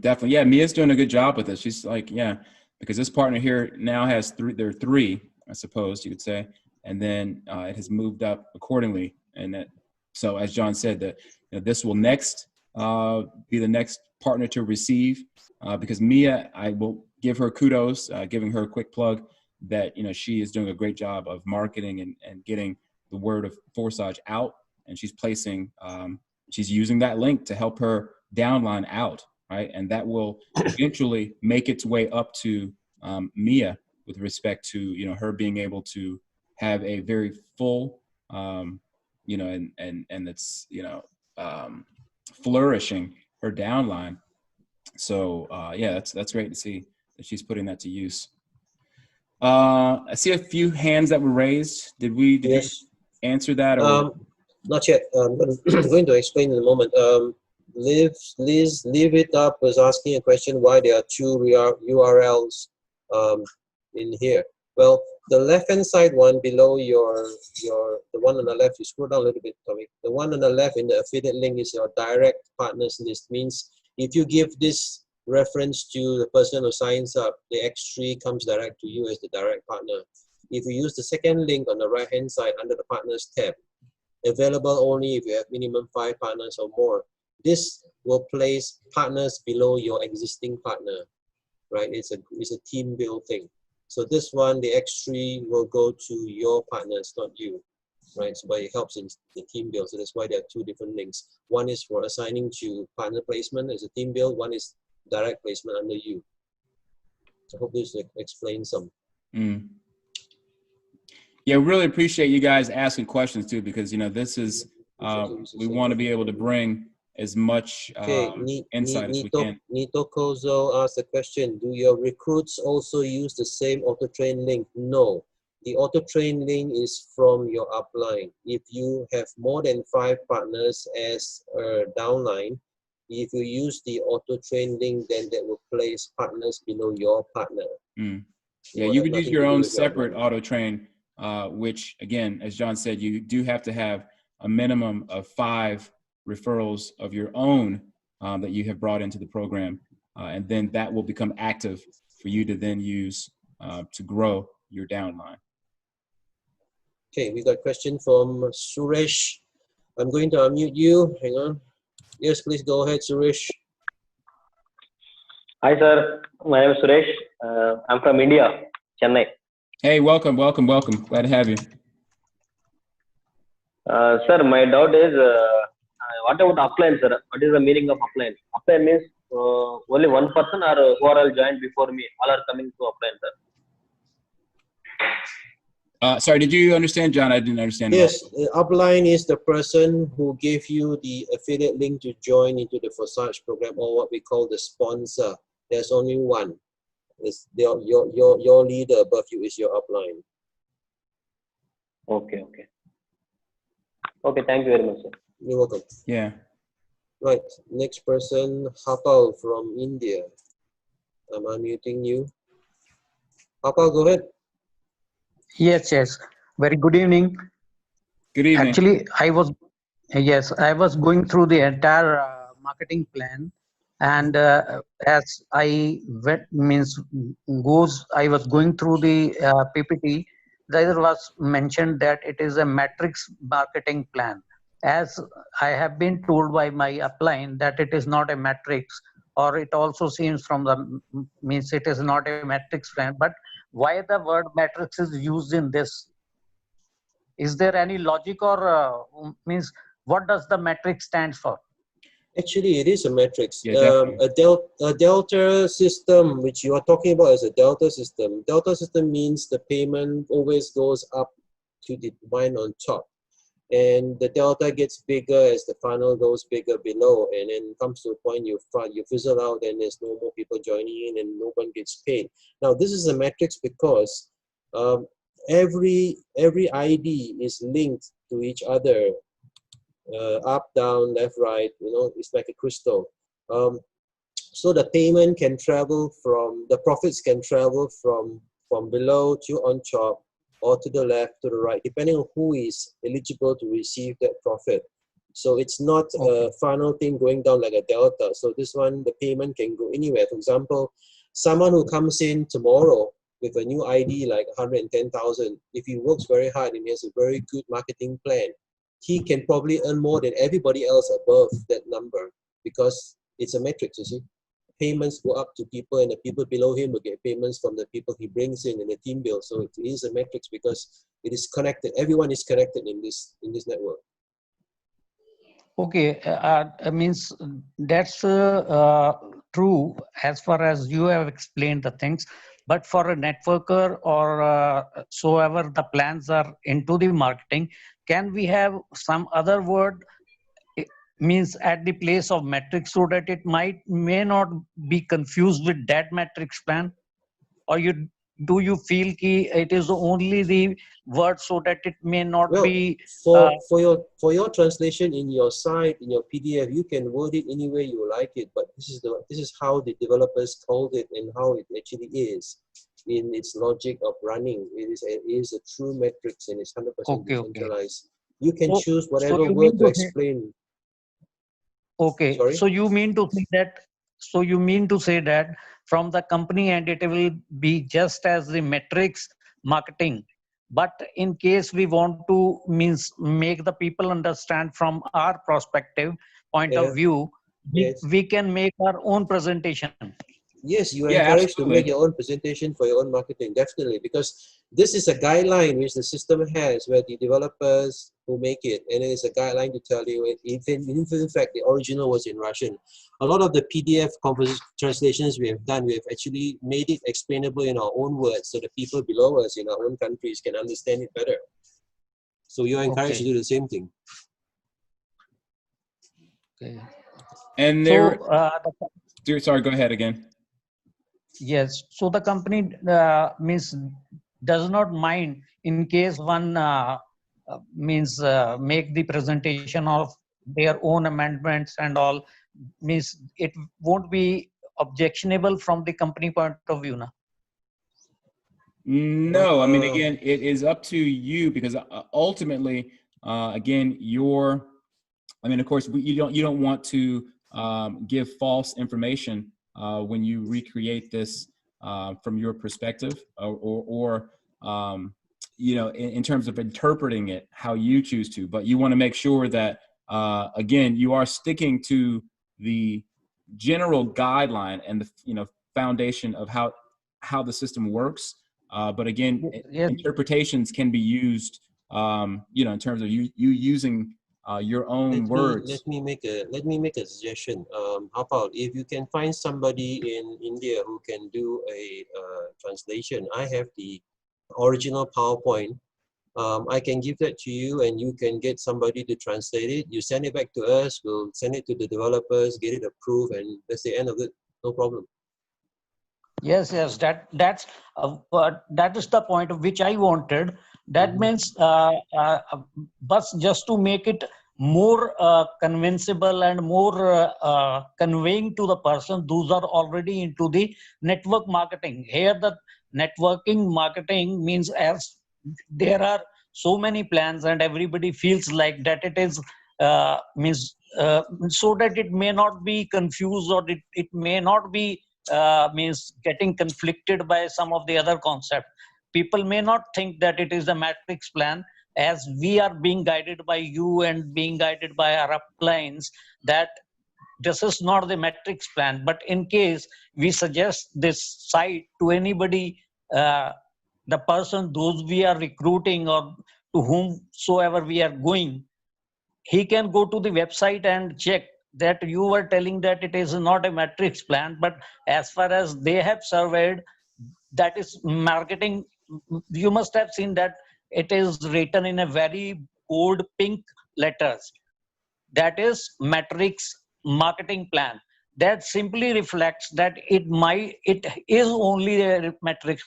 Definitely. Yeah, Mia's doing a good job with this. She's like, yeah, because this partner here now has there are three, I suppose you could say, and then it has moved up accordingly. And that, so as John said, that this will next be the next partner to receive, because Mia, I will give her kudos, giving her a quick plug, that she is doing a great job of marketing and getting the word of Forsage out, and she's placing she's using that link to help her downline out, right? And that will eventually make its way up to Mia with respect to her being able to have a very full and it's flourishing her downline. So yeah, that's great to see that she's putting that to use. I see a few hands that were raised. Did yes. you answer that? Or? Not yet. I'm going to explain in a moment. Liz Leave It Up was asking a question why there are two URLs in here. Well, the left-hand side one below the one on the left, you scroll down a little bit, Tommy. The one on the left in the affiliate link is your direct partners list. Means if you give this reference to the person who signs up, the X3 comes direct to you as the direct partner. If you use the second link on the right-hand side under the partners tab, available only if you have minimum 5 partners or more, this will place partners below your existing partner, right? It's a team build thing. So this one, the X3 will go to your partners, not you, right? So but it helps in the team build. So that's why there are two different links. One is for assigning to partner placement as a team build. One is direct placement under you. I hope this explains some. Mm. Yeah, really appreciate you guys asking questions too, because this is we want to be able to bring as much insight as we can. Nito Kozo asked a question: do your recruits also use the same auto-train link? No. The auto-train link is from your upline. If you have more than 5 partners as a downline, if you use the auto-train link, then that will place partners below your partner. Mm. Yeah, you could use your own separate auto-train, which again, as John said, you do have to have a minimum of 5 referrals of your own that you have brought into the program. And then that will become active for you to then use to grow your downline. Okay, we got a question from Suresh. I'm going to unmute you. Hang on. Yes, please go ahead, Suresh. Hi, sir. My name is Suresh. I'm from India, Chennai. Hey, welcome. Glad to have you. Sir, my doubt is, what about upline, sir? What is the meaning of upline? Upline means only one person, or who are all joined before me, all are coming to upline, sir? Sorry, did you understand, John? I didn't understand. Yes, upline is the person who gave you the affiliate link to join into the Forsage program, or what we call the sponsor. There's only one. It's your leader above you is your upline. Okay. Okay, thank you very much, sir. You're welcome. Yeah. Right, next person, Hapal from India. I'm unmuting you. Hapal, go ahead. Yes. Very good evening. Good evening. Actually, I was going through the entire marketing plan, and as I was going through the PPT. There was mentioned that it is a matrix marketing plan. As I have been told by my upline that it is not a matrix, or it also seems from the means it is not a matrix plan. But why the word matrix is used in this? Is there any logic, or means what does the matrix stand for? Actually, it is a matrix. Yeah, a delta system, which you are talking about, is a delta system. Delta system means the payment always goes up to the line on top, and the delta gets bigger as the funnel goes bigger below, and then comes to a point you fizzle out, and there's no more people joining in, and no one gets paid. Now, this is a matrix because every ID is linked to each other. Up, down, left, right, it's like a crystal. So the payment can travel the profits can travel from below to on top, or to the left, to the right, depending on who is eligible to receive that profit. So it's not a final thing going down like a delta. So this one, the payment can go anywhere. For example, someone who comes in tomorrow with a new ID like 110,000, if he works very hard and he has a very good marketing plan, he can probably earn more than everybody else above that number, because it's a matrix, you see. Payments go up to people, and the people below him will get payments from the people he brings in the team build. So it is a matrix because it is connected. Everyone is connected in this network. Okay, means that's true as far as you have explained the things. But for a networker or so ever the plans are into the marketing, can we have some other word means at the place of matrix, so that it may not be confused with that matrix plan? Or do you feel ki it is only the word so that it may not be for your translation in your site, in your PDF, you can word it any way you like it, but this is how the developers called it and how it actually is in its logic of running. It is a true matrix, and it's 100% decentralized. You can choose whatever word to explain. Okay. Sorry? So you mean to say that from the company end it will be just as the metrics marketing, but in case we want to make the people understand from our perspective point of view, we can make our own presentation. Yes, you are encouraged to make your own presentation for your own marketing, definitely, because this is a guideline which the system has, where the developers who make it, and it's a guideline to tell you. If in fact the original was in Russian, a lot of the PDF translations we have done, we have actually made it explainable in our own words, so the people below us in our own countries can understand it better. So you're encouraged to do the same thing. Okay. And there, sorry, go ahead again. Yes. So the company means does not mind in case one make the presentation of their own amendments and all, means it won't be objectionable from the company point of view, na? No, I mean, again, it is up to you, because ultimately, again, I mean, of course, you don't want to give false information when you recreate this from your perspective, or you know, in terms of interpreting it how you choose to. But you want to make sure that again, you are sticking to the general guideline and the, you know, foundation of how the system works. But again, Yes. interpretations can be used, you know, in terms of you using your own words. Let me make a suggestion. How about if you can find somebody in India who can do a translation? I have the original PowerPoint. I can give that to you, and you can get somebody to translate it. You send it back to us. We'll send it to the developers, get it approved, and that's the end of it. No problem. Yes, that is the point of which I wanted. That means, but just to make it more convincible and more conveying to the person, those are already into the network marketing. Here, the networking marketing means, as there are so many plans and everybody feels like that it is so that it may not be confused, or it may not be means getting conflicted by some of the other concepts. People may not think that it is a matrix plan, as we are being guided by you and being guided by our uplines, that this is not the matrix plan. But in case we suggest this site to anybody, the person, those we are recruiting or to whomsoever we are going, he can go to the website and check that you were telling that it is not a matrix plan, but as far as they have surveyed, that is marketing. You must have seen that it is written in a very bold pink letters. That is matrix marketing plan. That simply reflects that it is only a matrix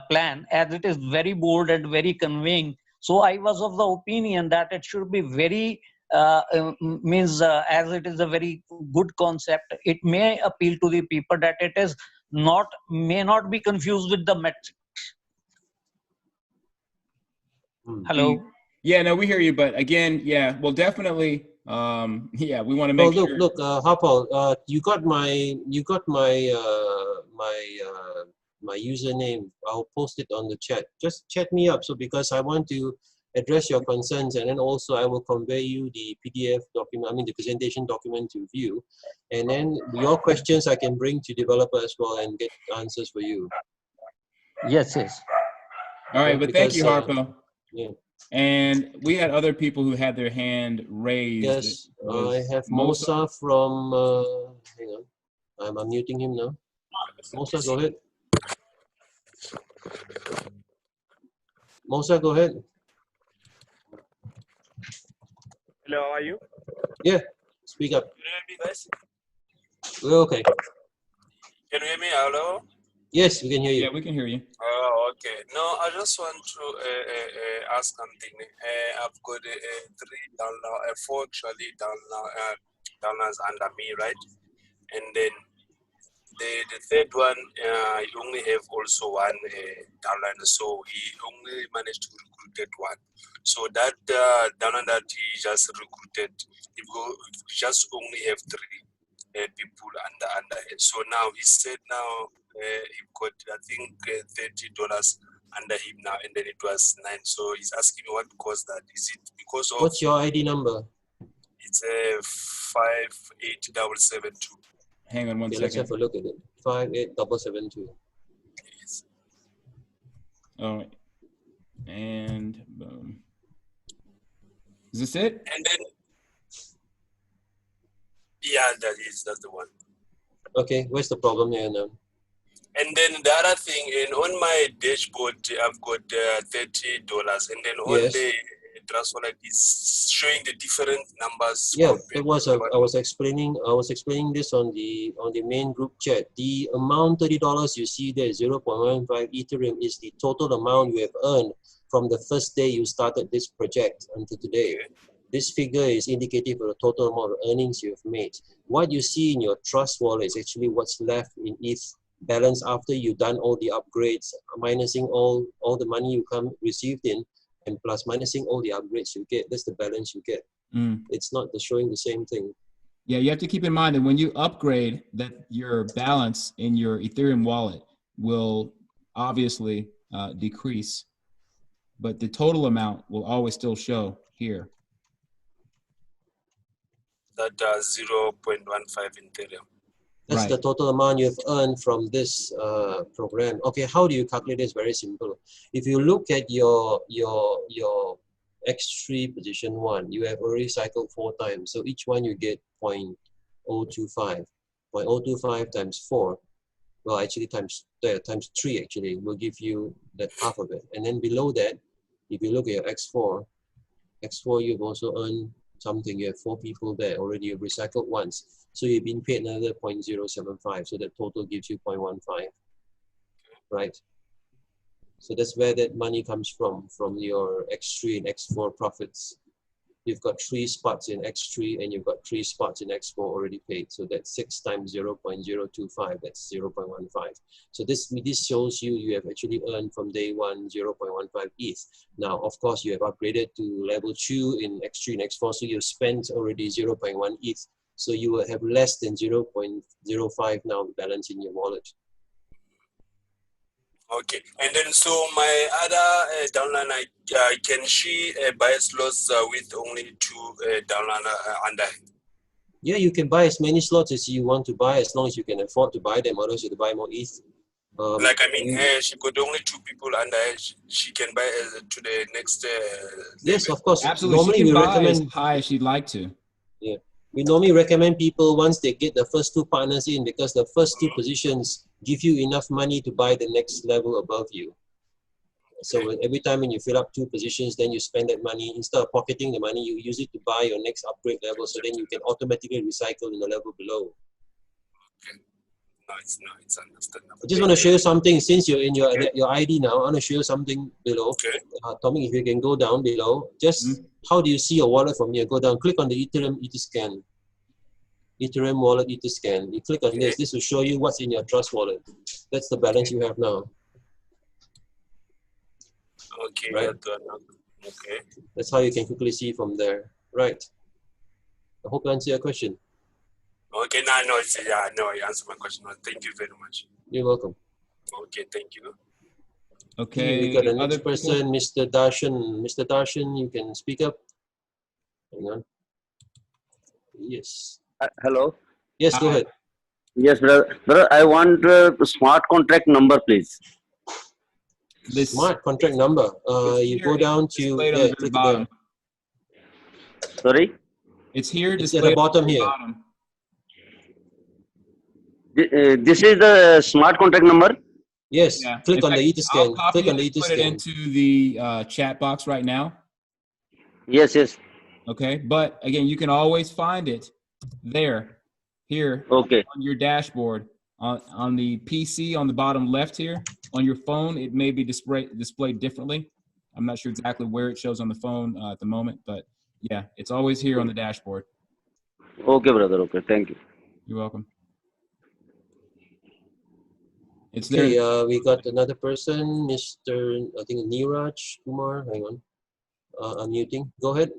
plan, as it is very bold and very conveying. So I was of the opinion that it should be very as it is a very good concept, it may appeal to the people, that it is may not be confused with the matrix. Hello. Yeah, no, we hear you, but again, yeah, well, definitely, yeah, we want to make sure. Look, Harpal, you got my my username. I'll post it on the chat. Just chat me up, so because I want to address your concerns, and then also I will convey you the PDF document, I mean the presentation document to view, and then your questions I can bring to developer as well and get answers for you. Yes. All right, but thank you, Harpo. Yeah. And we had other people who had their hand raised. Yes, I have Mosa from, hang on, I'm unmuting him now. Mosa, go ahead. Mosa, go ahead. Hello, how are you? Yeah, speak up. Can you hear me, guys? We're okay. Can you hear me? Hello? Yes, we can hear you. Yeah, we can hear you. Oh, okay. No, I just want to ask something. I've got 3 download, 4 actually downloads under me, right? And then the third one, you only have also 1 download, so he only managed to recruit that one. So that download that he just recruited, he just only have 3 people under it. So now he said now he got, I think, $30 under him now, and then it was 9. So he's asking me what caused that. Is it because of? What's your ID number? It's 58772. Hang on one second. Let's have a look at it. 58772. Yes. All right. And boom. Is this it? And then, yeah, that's the one. Okay, where's the problem here now? And then the other thing, and on my dashboard, I've got $30, and then on Yes. the Trust Wallet is showing the different numbers. Yeah, that was I was explaining this on the main group chat. The amount $30 you see there, 0.15 Ethereum, is the total amount you have earned from the first day you started this project until today. Okay. This figure is indicative of the total amount of earnings you have made. What you see in your Trust Wallet is actually what's left in ETH balance after you've done all the upgrades, minusing all the money you received in, and plus minusing all the upgrades you get. That's the balance you get. It's not showing the same thing. Yeah, you have to keep in mind that when you upgrade, that your balance in your Ethereum wallet will obviously decrease, but the total amount will always still show here. That 0.15 Ethereum. That's Right. the total amount you've earned from this program. Okay, how do you calculate this? Very simple. If you look at your X3 position 1, you have already cycled 4 times. So each one you get 0.025. 0.025 times 4, well, actually times 3 actually will give you that half of it. And then below that, if you look at your X4, you've also earned something. You have 4 people there already. You've recycled once. So you've been paid another 0.075. So that total gives you 0.15, right? So that's where that money comes from your X3 and X4 profits. You've got 3 spots in X3 and you've got 3 spots in X4 already paid. So that's 6 times 0.025, that's 0.15. So this shows you have actually earned from day 1 0.15 ETH. Now, of course, you have upgraded to level 2 in X3 and X4, so you've spent already 0.1 ETH. So you will have less than 0.05 now balance in your wallet. Okay, and then so my other downline, can she buy slots with only 2 downline under? Yeah, you can buy as many slots as you want to buy, as long as you can afford to buy them. Otherwise, you have to buy more ETH. Like, I mean, she got only 2 people under her. She can buy to the next yes, level. of course. Absolutely. Normally, She can we buy recommend as high as she'd like to. Yeah, we normally recommend people once they get the first 2 partners in, because the first 2 positions give you enough money to buy the next level above you. So every time when you fill up 2 positions, then you spend that money. Instead of pocketing the money, you use it to buy your next upgrade level. So then you can automatically recycle in the level below. Okay. No, it's understandable. I just want to show you something. Since you're in your ID now, I want to show you something below. Okay. Tommy, if you can go down below, just how do you see your wallet from here? Go down, click on the Ethereum Etherscan. Ethereum wallet Etherscan. You click on this. This will show you what's in your Trust wallet. That's the balance you have now. Okay. Right. Okay. That's how you can quickly see from there. Right. I hope I answered your question. Okay. No, you answered my question. Thank you very much. You're welcome. Okay. Thank you. Okay. We got the next other person, Mr. Darshan. Mr. Darshan, you can speak up. Hang on. Yes. Hello. Yes, go ahead. Yes, brother. Brother, I want smart contract number, please. This Smart contract number. You go down to displayed on the very click bottom. there. Sorry. It's here. It's displayed at the bottom on the here. bottom. This is the smart contract number. Yes. Yeah. Click In on fact, the Etherscan. I'll copy Click on it the and put it Etherscan. into the chat box right now. Yes, yes. Okay, but again, you can always find it here Okay. on your dashboard, on the PC on the bottom left here. On your phone, it may be displayed differently. I'm not sure exactly where it shows on the phone at the moment, but yeah, it's always here on the dashboard. Okay, brother. Okay, thank you. You're welcome. It's there. Okay, we got another person, Mr. I think Niraj Kumar. Hang on. Unmuting. Go ahead.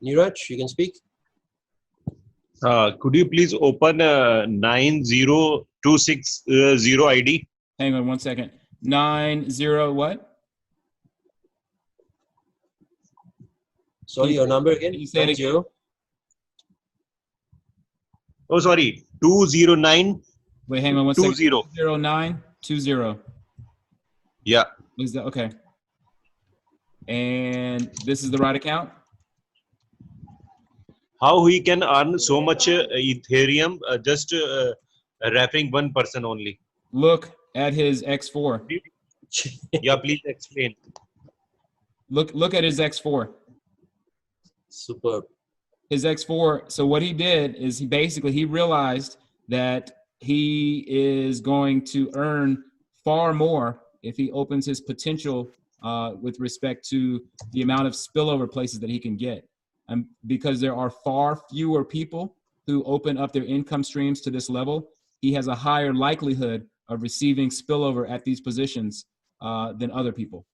Niraj, you can speak. Could you please open 90260 ID? Hang on one second. 90 what? Sorry, your number again? Can you say it again? 90? Oh, sorry. 20920. Wait, hang on one second. 0920. Yeah. Is that okay? And this is the right account? How he can earn so much Ethereum just referring one person only? Look at his X4. Yeah, please explain. Look at his X4. Superb. His X4. So what he did is he realized that he is going to earn far more if he opens his potential with respect to the amount of spillover places that he can get. Because there are far fewer people who open up their income streams to this level, he has a higher likelihood of receiving spillover at these positions than other people.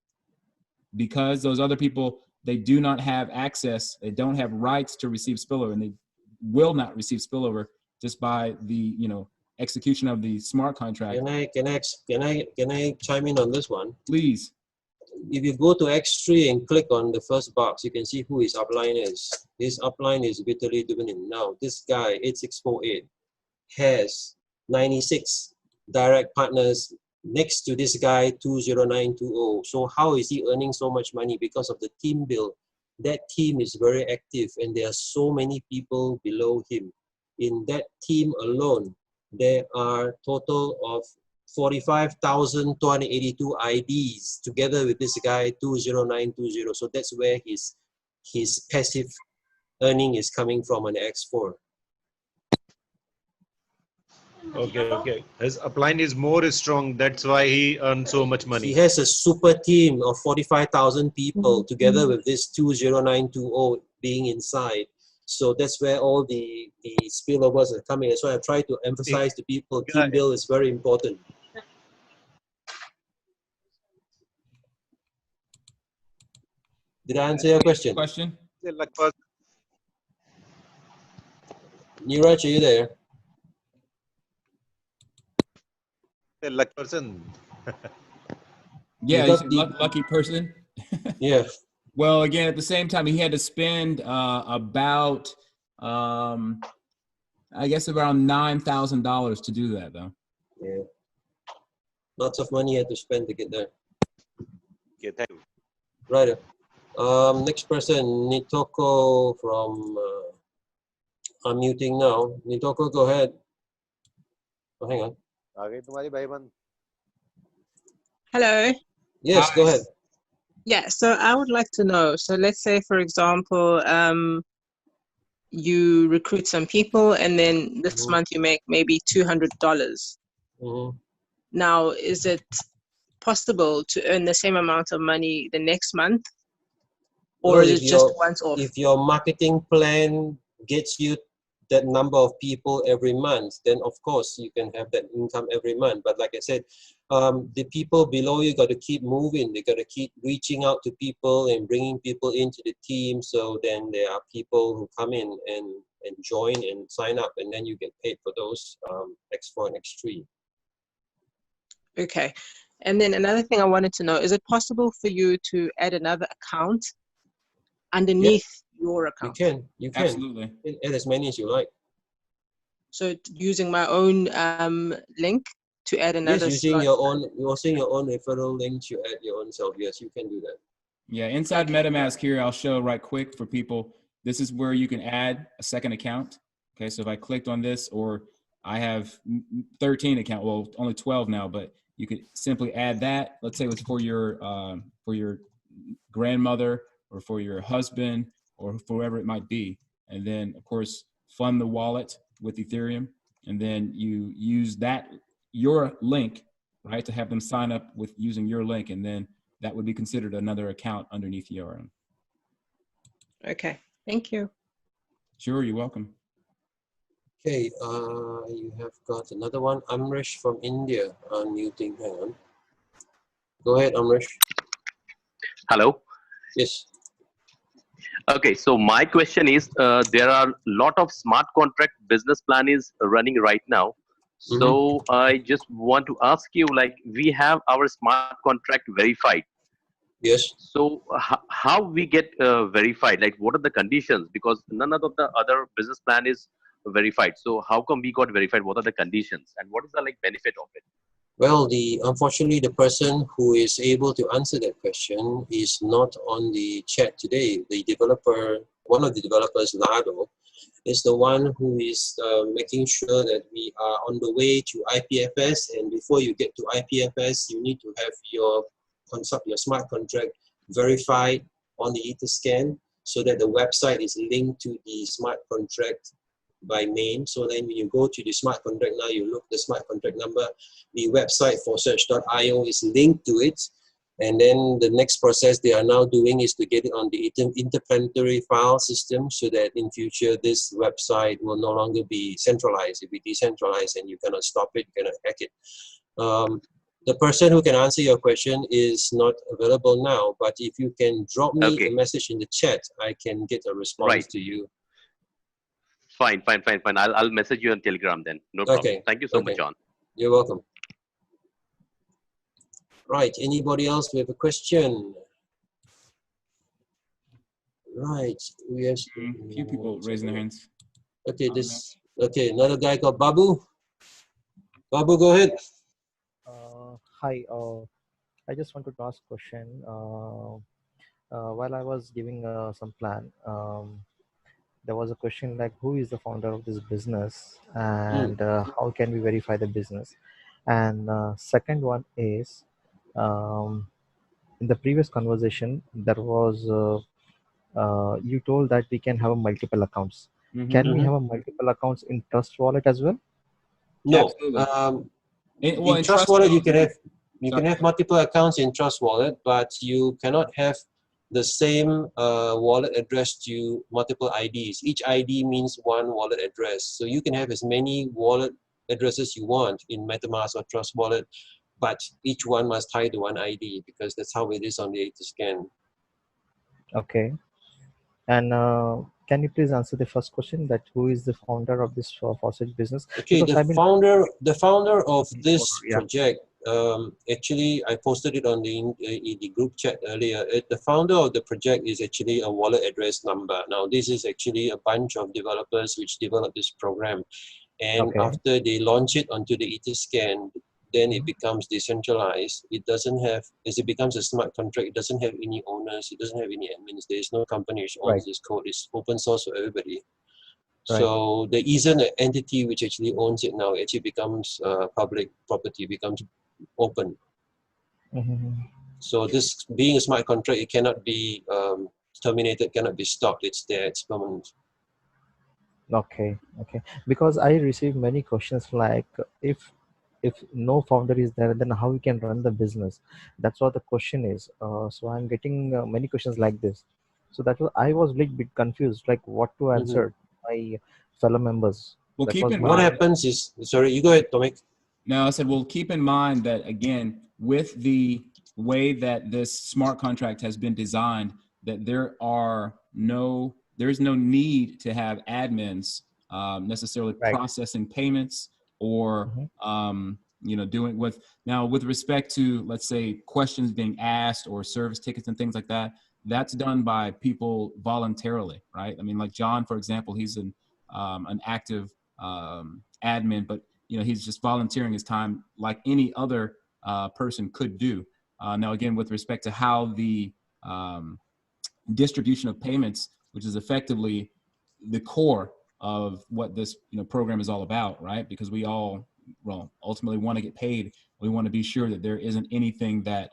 Because those other people, they do not have access, they don't have rights to receive spillover, and they will not receive spillover just by the execution of the smart contract. Can I chime in on this one? Please. If you go to X3 and click on the first box, you can see who his upline is. His upline is Vitaly Dubinin. Now, this guy, 8648, has 96 direct partners next to this guy, 20920. So how is he earning so much money? Because of the team build. That team is very active, and there are so many people below him. In that team alone, there are total of 45,282 IDs together with this guy 20920. So that's where his passive earning is coming from on X4. Okay. His upline is more strong. That's why he earns so much money. He has a super team of 45,000 people together with this 20920 being inside. So that's where all the spillovers are coming. That's why I try to emphasize to people, team build is very important. Did I answer your question? Neeraj, are you there? Luck person. Yeah, he's a lucky person. Yeah. Well, again, at the same time, he had to spend about, I guess, around $9,000 to do that, though. Yeah. Lots of money he had to spend to get there. Okay, thank you. Right. Next person, Nitoko from, unmuting now. Nitoko, go ahead. Oh, hang on. Hello. Yes, go ahead. Yeah, so I would like to know, so let's say, for example, you recruit some people and then this month you make maybe $200. Now, is it possible to earn the same amount of money the next month? Or Well, is it just once off? If your marketing plan gets you that number of people every month, then of course you can have that income every month. But like I said, the people below you got to keep moving. They got to keep reaching out to people and bringing people into the team. So then there are people who come in and join and sign up, and then you get paid for those X4 and X3. Okay. And then another thing I wanted to know, is it possible for you to add another account underneath your account? You can. Absolutely. Add as many as you like. So using my own link to add another using your own referral links, you add your own self. Yes, you can do that. Yeah, inside MetaMask here, I'll show right quick for people. This is where you can add a second account. Okay, so if I clicked on this, or I have 13 accounts, well, only 12 now, but you could simply add that. Let's say it was for your grandmother or for your husband or for whoever it might be. And then, of course, fund the wallet with Ethereum. And then you use your link, right, to have them sign up with using your link. And then that would be considered another account underneath your own. Okay, thank you. Sure, you're welcome. Okay, you have got another one. Amrish from India unmuting. Hang on. Go ahead, Amrish. Hello. Yes. Okay, so my question is, there are a lot of smart contract business plan is running right now. So I just want to ask you, like, we have our smart contract verified. Yes. So how we get verified? Like, what are the conditions? Because none of the other business plan is verified. So how come we got verified? What are the conditions? And what is the benefit of it? Well, unfortunately, the person who is able to answer that question is not on the chat today. The developer, one of the developers, Lado, is the one who is making sure that we are on the way to IPFS. And before you get to IPFS, you need to have your smart contract verified on the Etherscan so that the website is linked to the smart contract by name. So then when you go to the smart contract now, you look the smart contract number, the website forsage.io is linked to it. And then the next process they are now doing is to get it on the interplanetary file system so that in future this website will no longer be centralized. It will be decentralized and you cannot stop it, you cannot hack it. The person who can answer your question is not available now, but if you can drop me a message in the chat, I can get a response to you. Fine. I'll message you on Telegram then. No problem. Thank you so much, John. You're welcome. Right. Anybody else with a question? Right. We have a few people raising their hands. Okay. Another guy called Babu. Babu, go ahead. Hi. I just wanted to ask a question. While I was giving some plan, there was a question like, who is the founder of this business and how can we verify the business? And second one is, in the previous conversation, there was, you told that we can have multiple accounts. Can we have a multiple accounts in Trust Wallet as well? No. In Trust Wallet, you can have multiple accounts in Trust Wallet, but you cannot have the same wallet address to multiple IDs. Each ID means one wallet address. So you can have as many wallet addresses you want in MetaMask or Trust Wallet, but each one must tie to one ID because that's how it is on the Etherscan. Okay. And can you please answer the first question, that who is the founder of this Forsage business? Okay, the founder of this project, actually I posted it on the group chat earlier. The founder of the project is actually a wallet address number. Now this is actually a bunch of developers which developed this program. And after they launch it onto the Etherscan, then it becomes decentralized. It doesn't have, as it becomes a smart contract, it doesn't have any owners, it doesn't have any admins. There is no company which owns this code. It's open source for everybody. So there isn't an entity which actually owns it now. It actually becomes public property, becomes open. So this being a smart contract, it cannot be terminated, cannot be stopped. It's there, it's permanent. Okay. Because I received many questions like, if no founder is there, then how we can run the business? That's what the question is. So I'm getting many questions like this. So I was a little bit confused, like what to answer my fellow members. Well, what happens is, sorry, you go ahead, Tomek. No, I said, well, keep in mind that, again, with the way that this smart contract has been designed, that there is no need to have admins necessarily processing payments or doing with respect to, let's say, questions being asked or service tickets and things like that. That's done by people voluntarily, right? I mean, like John, for example, he's an active admin, but he's just volunteering his time like any other person could do. Now, again, with respect to how the distribution of payments, which is effectively the core of what this program is all about, right? Because we all ultimately want to get paid. We want to be sure that there isn't anything that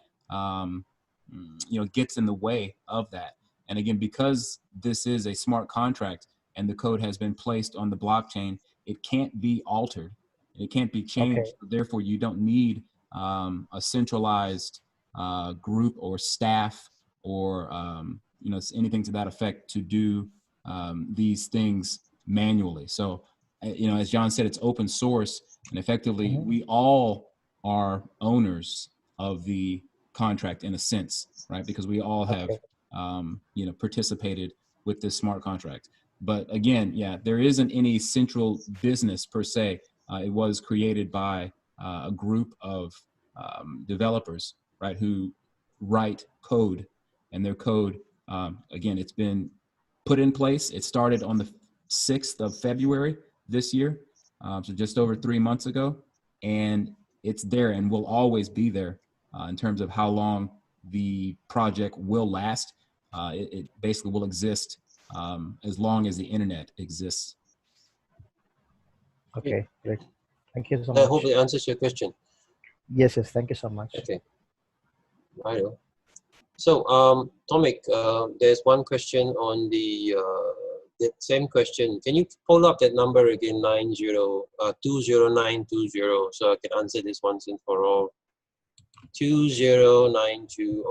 gets in the way of that. And again, because this is a smart contract and the code has been placed on the blockchain, it can't be altered. It can't be changed. Therefore, you don't need a centralized group or staff or anything to that effect to do these things manually. So, as John said, it's open source, and effectively we all are owners of the contract in a sense, right? Because we all have participated with this smart contract. But again, there isn't any central business per se. It was created by a group of developers, right, who write code, and their code, again, it's been put in place. It started on the 6th of February this year, so just over 3 months ago, and it's there and will always be there in terms of how long the project will last. It basically will exist as long as the internet exists. Okay, great. Thank you so I much. hope it answers your question. Yes, yes. Thank you so much. Okay. Right. So, Tomic, there's one question on the same question. Can you pull up that number again, 20920, so I can answer this once and for all? 20920.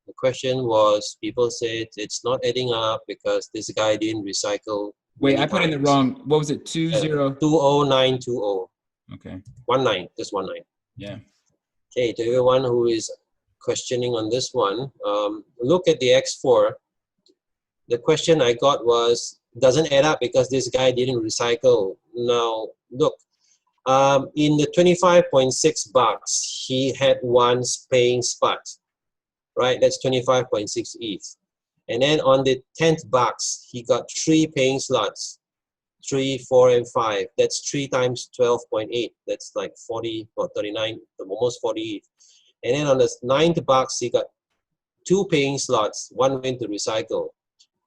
The question was, people said it's not adding up because this guy didn't recycle. Wait, I put in the wrong. What was it? 20920. Okay. 19, just 19. Yeah. Okay, to everyone who is questioning on this one, look at the X4. The question I got was, doesn't add up because this guy didn't recycle. Now, look, in the 25.6 bucks, he had one paying spot, right? That's 25.6 ETH. And then on the 10th bucks, he got 3 paying slots, 3, 4, and 5. That's 3 times 12.8. That's like 40 or 39, almost 40 ETH. And then on the 9th bucks, he got 2 paying slots. 1 went to recycle.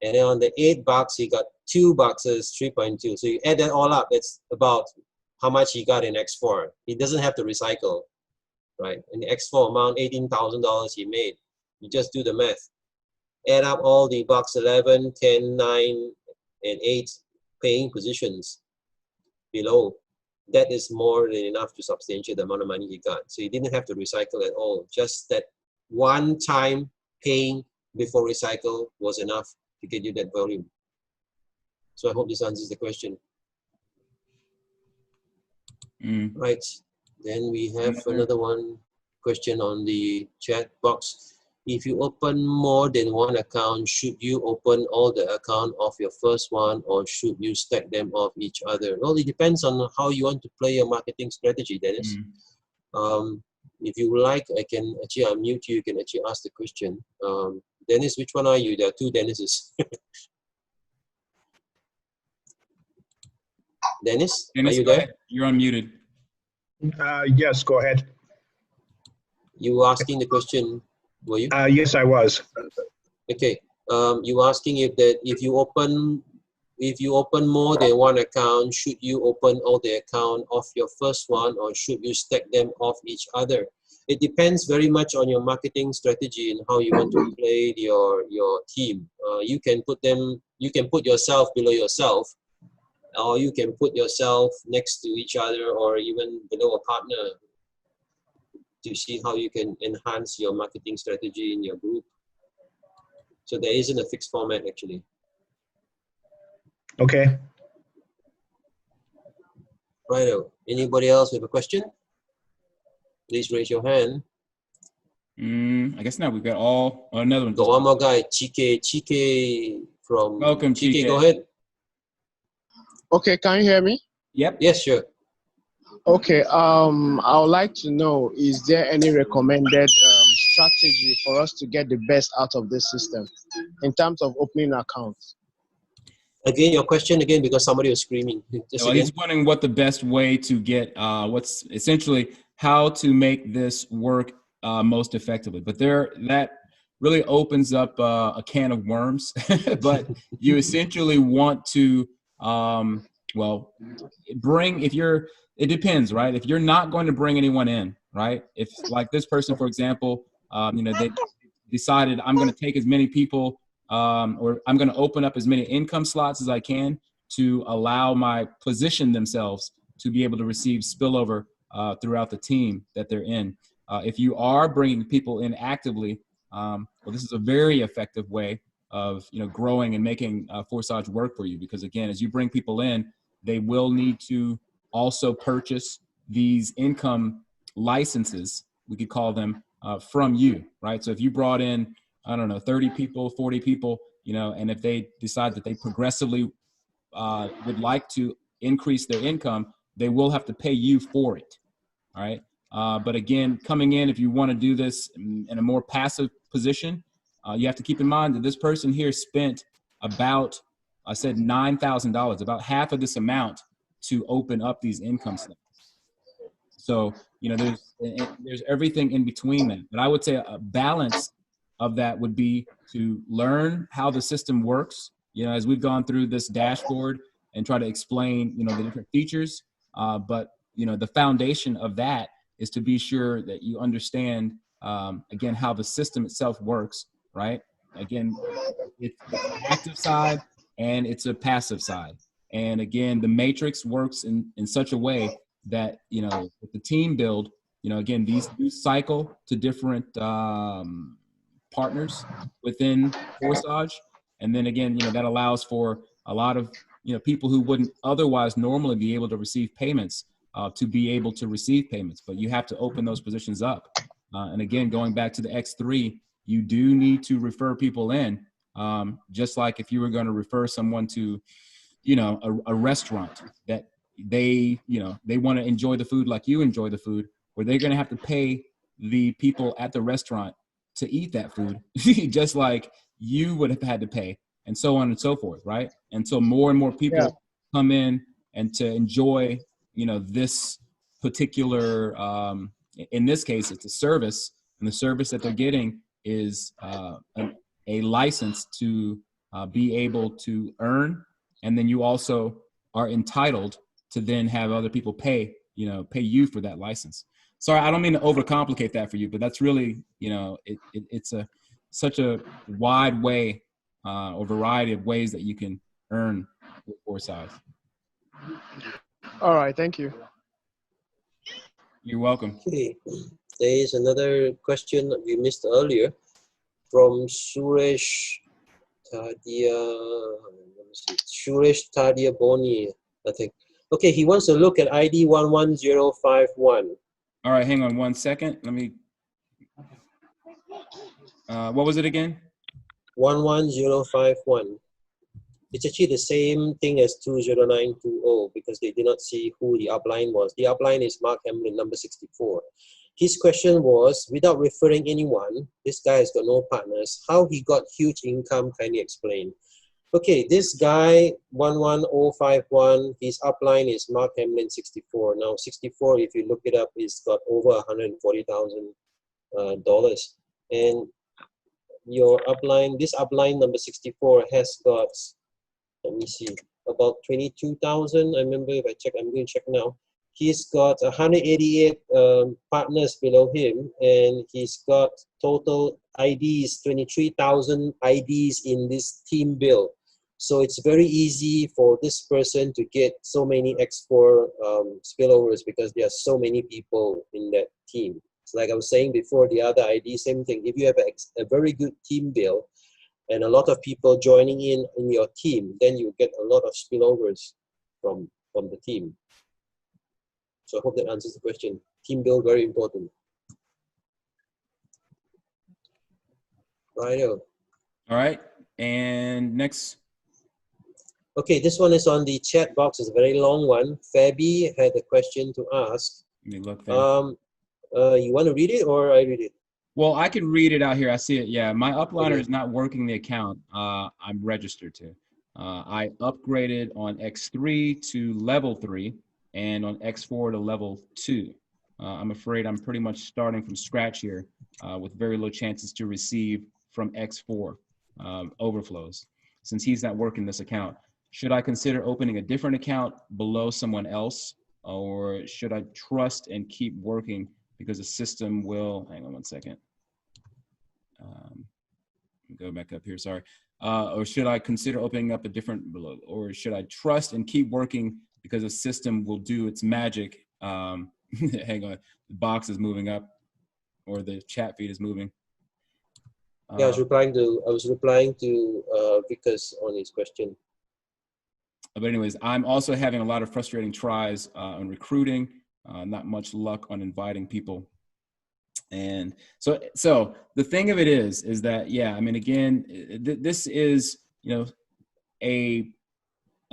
And then on the 8 bucks, he got 2 boxes, 3.2. So you add that all up, that's about how much he got in X4. He doesn't have to recycle, right? In the X4 amount, $18,000 he made. You just do the math. Add up all the box 11, 10, 9, and 8 paying positions below. That is more than enough to substantiate the amount of money he got. So he didn't have to recycle at all. Just that one time paying before recycle was enough to get you that volume. So I hope this answers the question. Right. Then we have another one question on the chat box. If you open more than one account, should you open all the account of your first one, or should you stack them off each other? Well, it depends on how you want to play your marketing strategy, Dennis. If you like, I can actually unmute you. You can actually ask the question. Dennis, which one are you? There are 2 Dennises. Dennis, are you there? Ahead. You're unmuted. Yes, go ahead. You were asking the question, were you? Yes, I was. Okay. You were asking if you open more than one account, should you open all the account of your first one, or should you stack them off each other? It depends very much on your marketing strategy and how you want to play your team. You can put yourself below yourself, or you can put yourself next to each other, or even below a partner, to see how you can enhance your marketing strategy in your group. So there isn't a fixed format actually. Okay. Righto. Anybody else with a question? Please raise your hand. I guess now we've got another one. Got one more guy, Chike from. Welcome, Chike. Go ahead. Okay, can you hear me? Yep. Yes, sure. Okay, I would like to know, is there any recommended strategy for us to get the best out of this system in terms of opening accounts? Again, your question again, because somebody was screaming. He's wondering what the best way to get, what's essentially how to make this work most effectively. But that really opens up a can of worms. But you essentially want to, it depends, right? If you're not going to bring anyone in, right? If like this person, for example, they decided I'm going to take as many people or I'm going to open up as many income slots as I can to allow my position themselves to be able to receive spillover throughout the team that they're in. If you are bringing people in actively, this is a very effective way of growing and making Forsage work for you, because again, as you bring people in, they will need to also purchase these income licenses, we could call them, from you, right? So if you brought in, I don't know, 30 people, 40 people, and if they decide that they progressively would like to increase their income, they will have to pay you for it, all right? But again, coming in, if you want to do this in a more passive position, you have to keep in mind that this person here spent about, I said $9,000, about half of this amount to open up these income slots. So, there's everything in between that. But I would say a balance of that would be to learn how the system works, as we've gone through this dashboard and try to explain, the different features. But, the foundation of that is to be sure that you understand, again, how the system itself works, right? Again, it's an active side and it's a passive side. And again, the matrix works in such a way that, with the team build, again, these do cycle to different partners within Forsage. And then again, that allows for a lot of, people who wouldn't otherwise normally be able to receive payments to be able to receive payments. But you have to open those positions up. And again, going back to the X3, you do need to refer people in, just like if you were going to refer someone to, a restaurant that they want to enjoy the food like you enjoy the food, where they're going to have to pay the people at the restaurant to eat that food, just like you would have had to pay, and so on and so forth, right? And so more and more people come in and to enjoy, this particular, in this case, it's a service, and the service that they're getting is a license to be able to earn. And then you also are entitled to then have other people pay you for that license. Sorry, I don't mean to overcomplicate that for you, but that's really, it's such a wide way or variety of ways that you can earn with Forsage. All right, thank you. You're welcome. Okay, there is another question that we missed earlier from Suresh Tadia. Suresh Tadia Boni, I think. Okay, he wants to look at ID 11051. All right, hang on 1 second. Let me. What was it again? 11051. It's actually the same thing as 20920 because they did not see who the upline was. The upline is Mark Hamlin, number 64. His question was, without referring anyone, this guy has got no partners, how he got huge income, kindly explain. Okay, this guy, 11051, his upline is Mark Hamlin, 64. Now, 64, if you look it up, he's got over $140,000. And your upline, this upline number 64 has got, let me see, about 22,000. I remember if I check, I'm going to check now. He's got 188 partners below him, and he's got total IDs, 23,000 IDs in this team build. So it's very easy for this person to get so many X4 spillovers because there are so many people in that team. So like I was saying before, the other ID, same thing. If you have a very good team build and a lot of people joining in your team, then you get a lot of spillovers from the team. So I hope that answers the question. Team build, very important. Righto. All right, and next. Okay, this one is on the chat box. It's a very long one. Fabi had a question to ask. Let me look there. You want to read it or I read it? Well, I can read it out here. I see it. Yeah, my upliner is not working the account I'm registered to. I upgraded on X3 to level 3 and on X4 to level 2. I'm afraid I'm pretty much starting from scratch here with very low chances to receive from X4 overflows since he's not working this account. Should I consider opening a different account below someone else, or should I trust and keep working because the system will, hang on 1 second. Go back up here, sorry. Or should I consider opening up a different below, or should I trust and keep working because the system will do its magic? Hang on, the box is moving up, or the chat feed is moving. Yeah, I was replying to Vikas on his question. But anyways, I'm also having a lot of frustrating tries on recruiting, not much luck on inviting people. And so the thing of it is that, yeah, I mean, again, this is,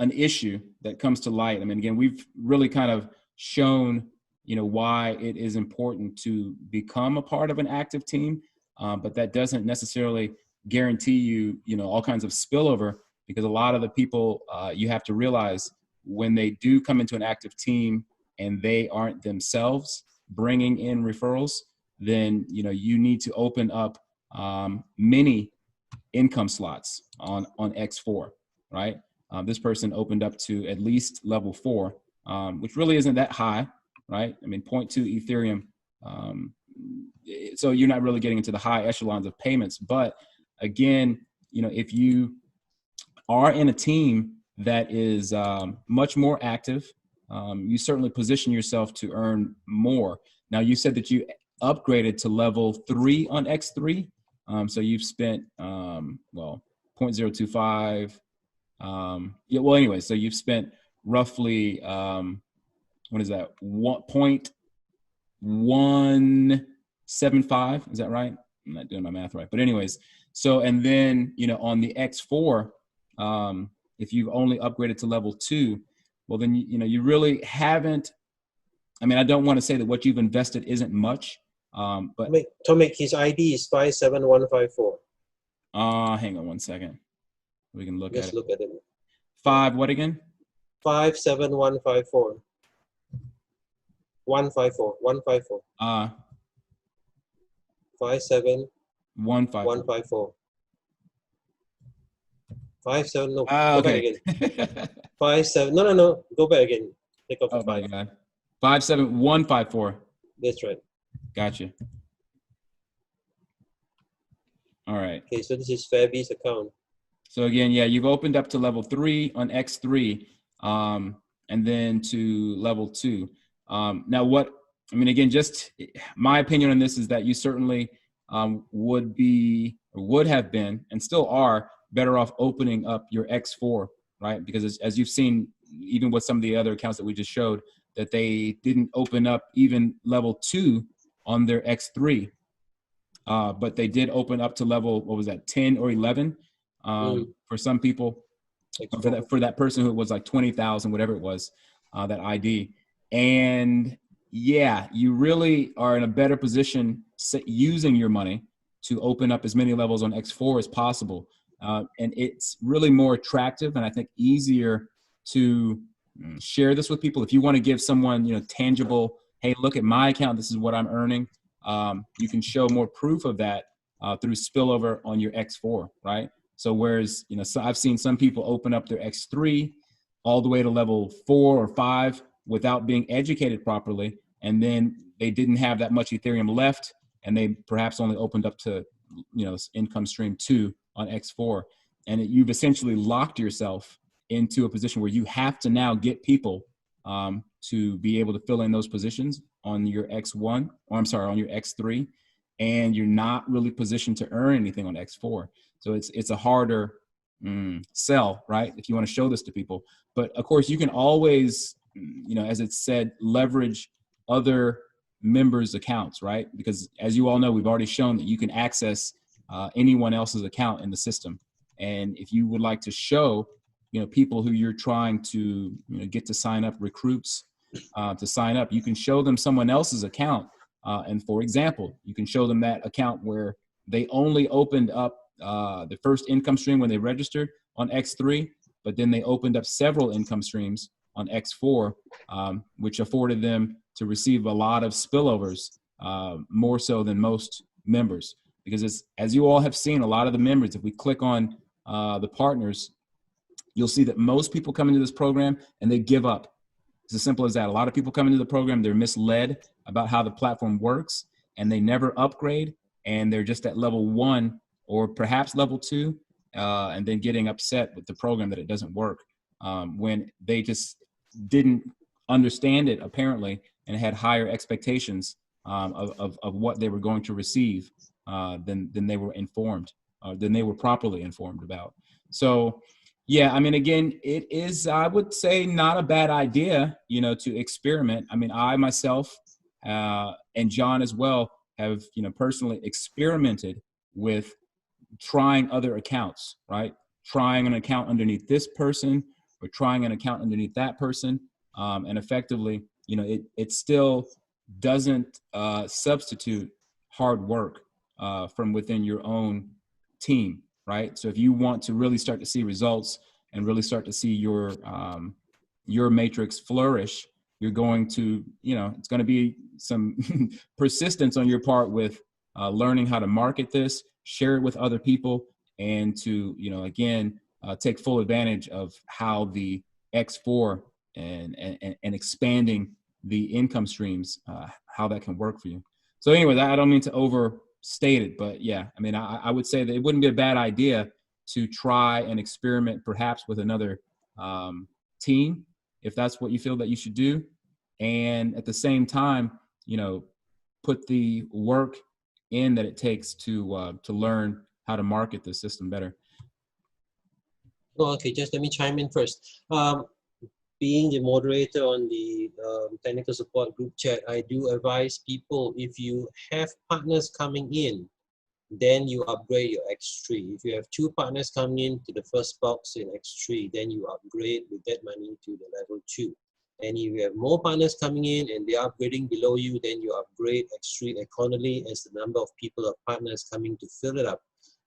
an issue that comes to light. I mean, again, we've really kind of shown, why it is important to become a part of an active team, but that doesn't necessarily guarantee you, all kinds of spillover, because a lot of the people you have to realize when they do come into an active team and they aren't themselves bringing in referrals, then you need to open up many income slots on X4, right? This person opened up to at least level 4, which really isn't that high, right? I mean, 0.2 Ethereum. So you're not really getting into the high echelons of payments. But again, if you are in a team that is much more active, you certainly position yourself to earn more. Now, you said that you upgraded to level 3 on X3. So you've spent, 0.025. Anyway, so you've spent roughly, what is that? 1.175. Is that right? I'm not doing my math right. But anyways, so, and then, on the X4, if you've only upgraded to level 2, well, then, you really haven't, I mean, I don't want to say that what you've invested isn't much, but Tomek, his ID is 57154. Hang on one second. We can look at it. Let's look at it. 5 what again? 57154. 154. 154. 57154. 57. No. Go back again. 57. No. Go back again. Take off the 5. My God. 57154. That's right. Gotcha. All right. Okay, so this is Fabi's account. So again, yeah, you've opened up to level 3 on X3, and then to level 2. Now, again, just my opinion on this is that you certainly would have been, and still are, better off opening up your X4, right? Because as you've seen, even with some of the other accounts that we just showed, that they didn't open up even level 2 on their X3, but they did open up to level, 10 or 11 for some people, for that person who was like 20,000, whatever it was, that ID. And yeah, you really are in a better position using your money to open up as many levels on X4 as possible. And it's really more attractive and I think easier to share this with people. If you want to give someone, tangible, hey, look at my account, this is what I'm earning. You can show more proof of that through spillover on your X4, right? So whereas, so I've seen some people open up their X3 all the way to level 4 or 5 without being educated properly. And then they didn't have that much Ethereum left. And they perhaps only opened up to, income stream 2 on X4. And you've essentially locked yourself into a position where you have to now get people to be able to fill in those positions on your X1, or I'm sorry, on your X3. And you're not really positioned to earn anything on X4. So it's a harder sell, right? If you want to show this to people. But of course, you can always, as it said, leverage other members' accounts, right? Because as you all know, we've already shown that you can access anyone else's account in the system. And if you would like to show, people who you're trying to get to sign up, recruits to sign up, you can show them someone else's account. And for example, you can show them that account where they only opened up the first income stream when they registered on X3, but then they opened up several income streams on X4, which afforded them to receive a lot of spillovers, more so than most members. Because as you all have seen, a lot of the members, if we click on the partners, you'll see that most people come into this program and they give up. It's as simple as that. A lot of people come into the program, they're misled about how the platform works, and they never upgrade, and they're just at level 1 or perhaps level 2, and then getting upset with the program that it doesn't work when they just didn't understand it, apparently, and had higher expectations of what they were going to receive than they were informed, than they were properly informed about. So, yeah, I mean, again, it is, I would say, not a bad idea, to experiment. I mean, I myself and John as well have, personally experimented with trying other accounts, right? Trying an account underneath this person or trying an account underneath that person. And effectively, it still doesn't substitute hard work from within your own team, right? So if you want to really start to see results and really start to see your matrix flourish, you're going to, it's going to be some persistence on your part with learning how to market this, share it with other people, and to, again, take full advantage of how the X4 and expanding the income streams, how that can work for you. So anyway, I don't mean to overstate it, but yeah, I mean, I would say that it wouldn't be a bad idea to try and experiment perhaps with another team, if that's what you feel that you should do. And at the same time, put the work in that it takes to learn how to market the system better. Oh, okay, just let me chime in first. Being the moderator on the technical support group chat, I do advise people, if you have partners coming in, then you upgrade your X3. If you have 2 partners coming in to the first box in X3, then you upgrade with that money to the level 2. And if you have more partners coming in and they're upgrading below you, then you upgrade X3 accordingly as the number of people or partners coming to fill it up.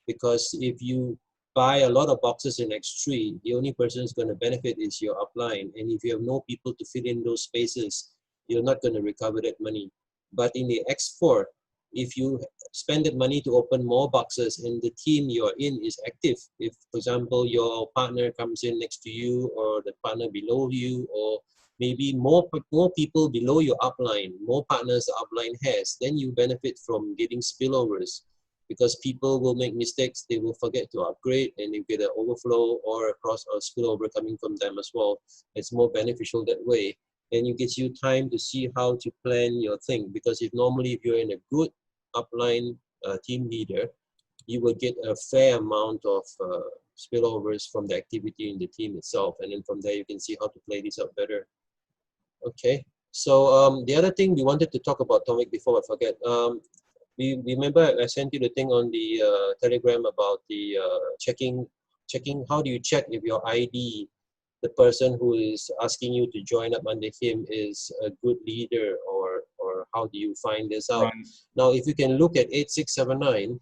Because if you buy a lot of boxes in X3, the only person who's going to benefit is your upline. And if you have no people to fill in those spaces, you're not going to recover that money. But in the X4, if you spend that money to open more boxes and the team you're in is active, if, for example, your partner comes in next to you or the partner below you, or maybe more people below your upline, more partners the upline has, then you benefit from getting spillovers. Because people will make mistakes, they will forget to upgrade, and you get an overflow or a cross or spillover coming from them as well. It's more beneficial that way, and it gives you time to see how to plan your thing. Because if you're in a good upline team leader, you will get a fair amount of spillovers from the activity in the team itself, and then from there you can see how to play this out better. Okay, so the other thing we wanted to talk about, Tomic, before I forget. Remember I sent you the thing on the Telegram about the checking how do you check if your ID, the person who is asking you to join up under him, is a good leader, or how do you find this out? Right. Now, if you can look at 8679,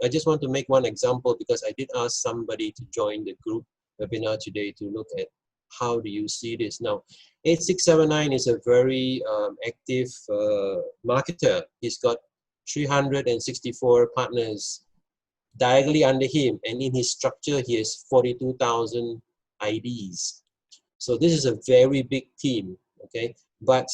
I just want to make one example, because I did ask somebody to join the group webinar today to look at how do you see this. Now, 8679 is a very active marketer. He's got 364 partners diagonally under him, and in his structure he has 42,000 IDs. So this is a very big team, okay? But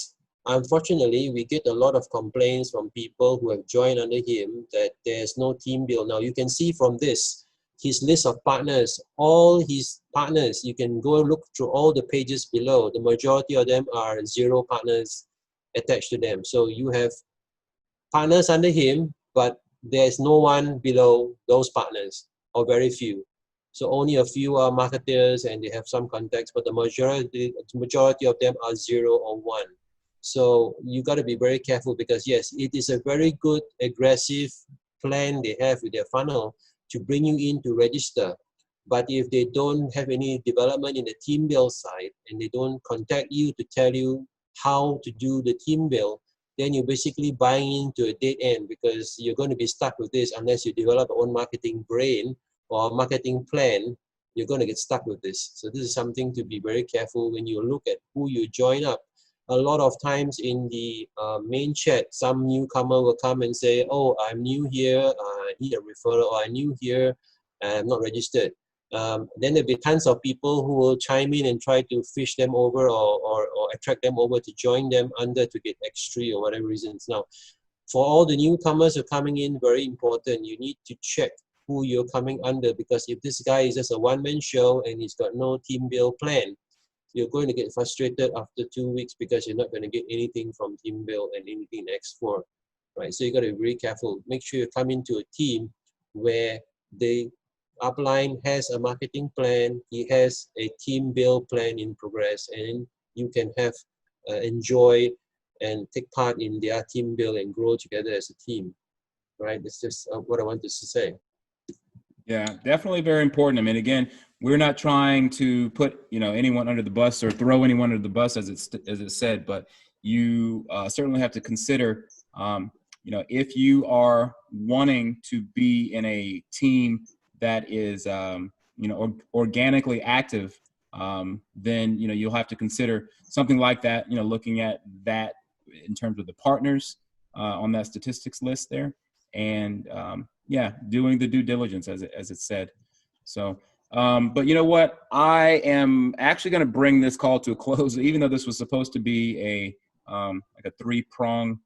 unfortunately, we get a lot of complaints from people who have joined under him that there's no team build. Now, you can see from this, his list of partners, all his partners, you can go look through all the pages below. The majority of them are 0 partners attached to them. So you have partners under him, but there's no one below those partners, or very few. So only a few are marketers and they have some contacts, but the majority of them are 0 or 1. So you got to be very careful, because yes, it is a very good aggressive plan they have with their funnel to bring you in to register. But if they don't have any development in the team build side, and they don't contact you to tell you how to do the team build, then you're basically buying into a dead end, because you're going to be stuck with this unless you develop your own marketing brain or marketing plan. You're going to get stuck with this. So this is something to be very careful when you look at who you join up. A lot of times in the main chat, some newcomer will come and say, oh, I'm new here, I need a referral, or I'm new here, I'm not registered. Then there'll be tons of people who will chime in and try to fish them over, or attract them over to join them under to get X3 or whatever reasons. Now, for all the newcomers who are coming in, very important, you need to check who you're coming under, because if this guy is just a one-man show and he's got no team build plan, you're going to get frustrated after 2 weeks, because you're not going to get anything from team build and anything in X4, right? So you got to be very careful. Make sure you come into a team where the upline has a marketing plan, he has a team build plan in progress, and you can have enjoy and take part in their team build and grow together as a team, right? That's just what I wanted to say. Yeah, definitely very important. I mean, again, we're not trying to put anyone under the bus or throw anyone under the bus, as it said, but you certainly have to consider, if you are wanting to be in a team that is, organically active, then you'll have to consider something like that. Looking at that in terms of the partners on that statistics list there, and yeah, doing the due diligence as it said. So, but you know what? I am actually going to bring this call to a close, even though this was supposed to be a like a 3-prong.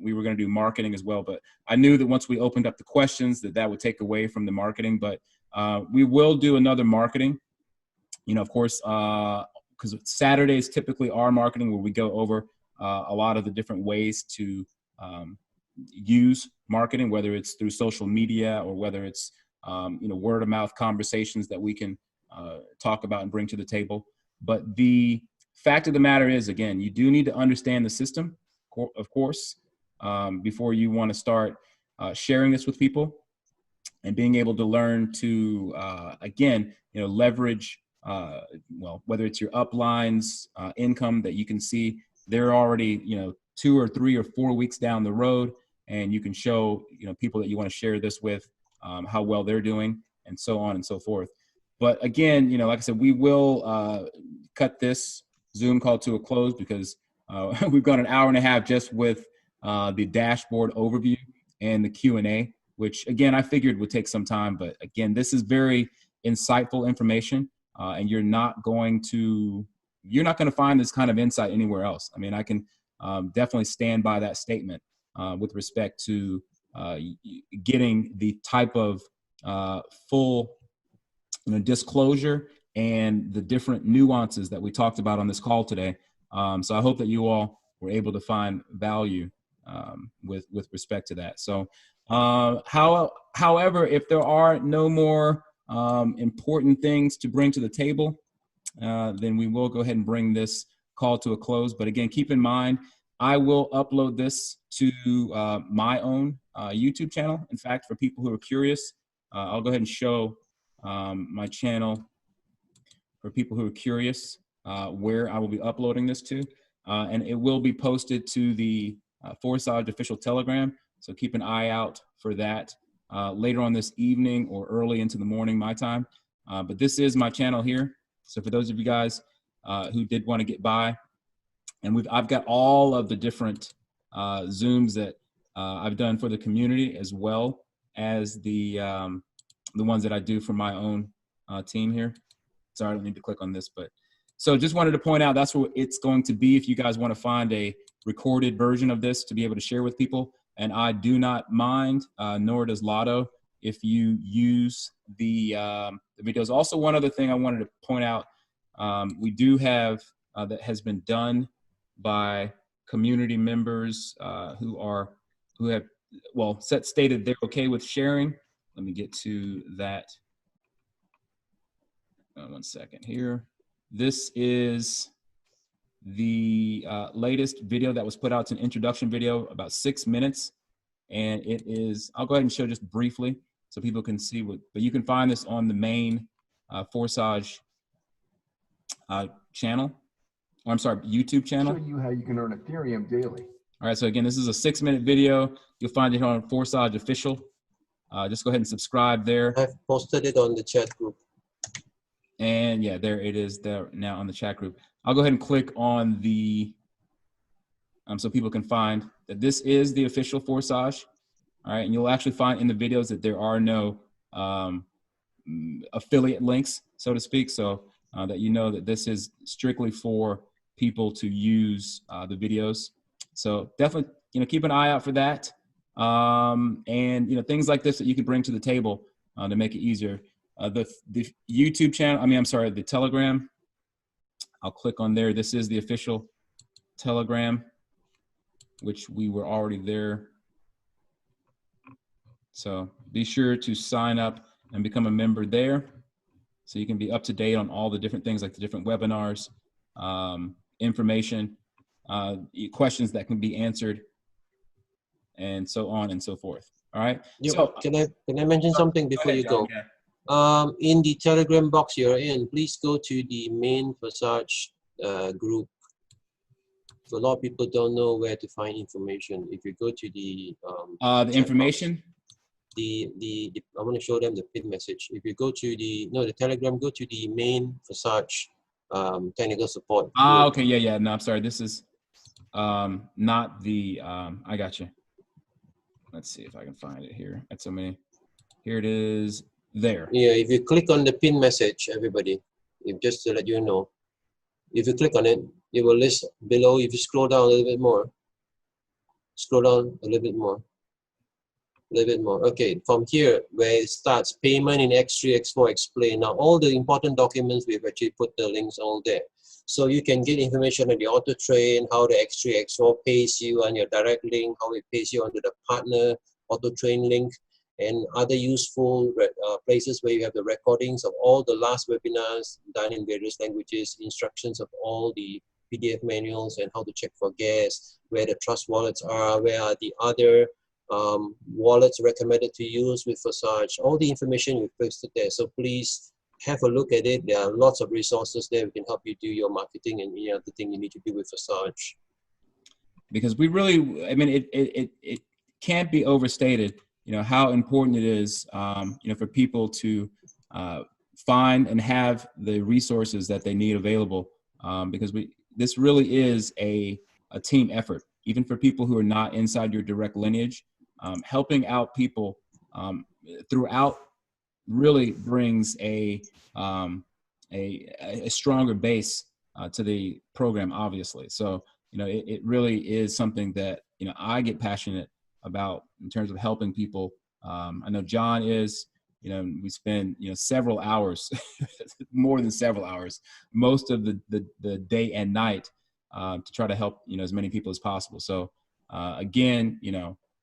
We were going to do marketing as well, but I knew that once we opened up the questions that would take away from the marketing. But we will do another marketing. Of course, because Saturdays typically are marketing, where we go over a lot of the different ways to use marketing, whether it's through social media or whether it's word of mouth conversations that we can talk about and bring to the table. But the fact of the matter is, again, you do need to understand the system, of course, before you want to start sharing this with people, and being able to learn to, again, leverage, well, whether it's your uplines income that you can see, they're already, 2 or 3 or 4 weeks down the road, and you can show, people that you want to share this with, how well they're doing, and so on and so forth. But again, like I said, we will cut this Zoom call to a close because we've got an hour and a half just with the dashboard overview and the Q&A, which again, I figured would take some time. But again, this is very insightful information, and you're not going to find this kind of insight anywhere else. I mean, I can definitely stand by that statement with respect to getting the type of full disclosure and the different nuances that we talked about on this call today. So I hope that you all were able to find value with respect to that. So however, if there are no more important things to bring to the table, then we will go ahead and bring this call to a close. But again, keep in mind, I will upload this to my own YouTube channel. In fact, for people who are curious, I'll go ahead and show my channel for people who are curious where I will be uploading this to. And it will be posted to the Forsage official Telegram. So keep an eye out for that later on this evening or early into the morning, my time. But this is my channel here. So for those of you guys who did want to get by, and I've got all of the different Zooms that I've done for the community, as well as the ones that I do for my own team here. Sorry, I don't need to click on this, but so just wanted to point out that's what it's going to be if you guys want to find a recorded version of this to be able to share with people. And I do not mind, nor does Lotto, if you use the videos. Also, one other thing I wanted to point out, we do have that has been done by community members who have stated they're okay with sharing. Let me get to that. One second here. This is the latest video that was put out. It's an introduction video, about 6 minutes. And it is, I'll go ahead and show just briefly so people can see but you can find this on the main Forsage channel. Or I'm sorry, YouTube channel. Show you how you can earn Ethereum daily. All right, so again, this is a 6-minute video. You'll find it on Forsage Official. Just go ahead and subscribe there. I've posted it on the chat group. And yeah, there it is there now on the chat group. I'll go ahead and click on the, so people can find that this is the official Forsage. All right, and you'll actually find in the videos that there are no affiliate links, so to speak. So that you know that this is strictly for people to use the videos. So definitely, keep an eye out for that. And things like this that you can bring to the table to make it easier. The YouTube channel, the Telegram, I'll click on there. This is the official Telegram, which we were already there. So be sure to sign up and become a member there so you can be up to date on all the different things, like the different webinars, information, questions that can be answered, and so on and so forth. All right. So can I mention something before you go? Yeah. In the Telegram box you're in, please go to the main Forsage group. So a lot of people don't know where to find information. If you go to the information. I want to show them the pin message. If you go to the Telegram, go to the main Forsage technical support. Okay, yeah. No, I'm sorry. This is not the. I got you. Let's see if I can find it here. That's so many. Here it is. There. Yeah, if you click on the pin message, everybody, just to let you know, if you click on it, it will list below. If you scroll down a little bit more, Okay, from here where it starts, payment in X3, X4, explain. Now all the important documents, we've actually put the links all there. So you can get information on the auto train, how the X3, X4 pays you on your direct link, how it pays you onto the partner auto train link, and other useful places where you have the recordings of all the last webinars done in various languages, instructions of all the PDF manuals and how to check for gas, where the trust wallets are, where are the other wallets recommended to use with Forsage. All the information we've posted there. So please have a look at it. There are lots of resources there. We can help you do your marketing and any other thing you need to do with Forsage. Because we really, I mean, it can't be overstated, how important it is, for people to find and have the resources that they need available. Because this really is a team effort, even for people who are not inside your direct lineage. Helping out people throughout really brings a stronger base to the program, obviously. So, it really is something that, I get passionate about in terms of helping people. I know John is, we spend, several hours, more than several hours, most of the day and night to try to help, as many people as possible. So again,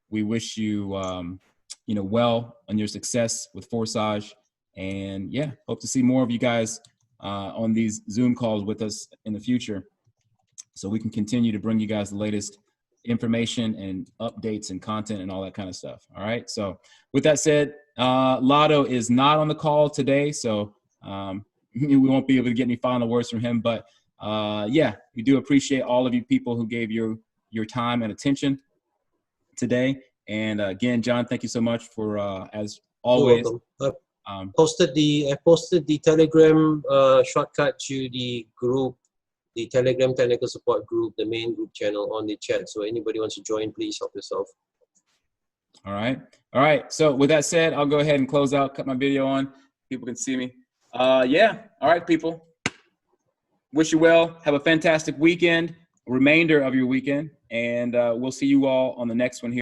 we wish you, well on your success with Forsage, and yeah, hope to see more of you guys on these Zoom calls with us in the future, so we can continue to bring you guys the latest information and updates and content and all that kind of stuff. All right. So with that said, Lotto is not on the call today, so we won't be able to get any final words from him. But yeah, we do appreciate all of you people who gave your time and attention today. And again, John, thank you so much for as always. You're welcome. I posted the Telegram shortcut to the group, the Telegram technical support group, the main group channel on the chat. So anybody wants to join, please help yourself. All right. So with that said, I'll go ahead and close out, cut my video on. People can see me. Yeah. All right, people. Wish you well. Have a fantastic weekend, remainder of your weekend. And we'll see you all on the next one here.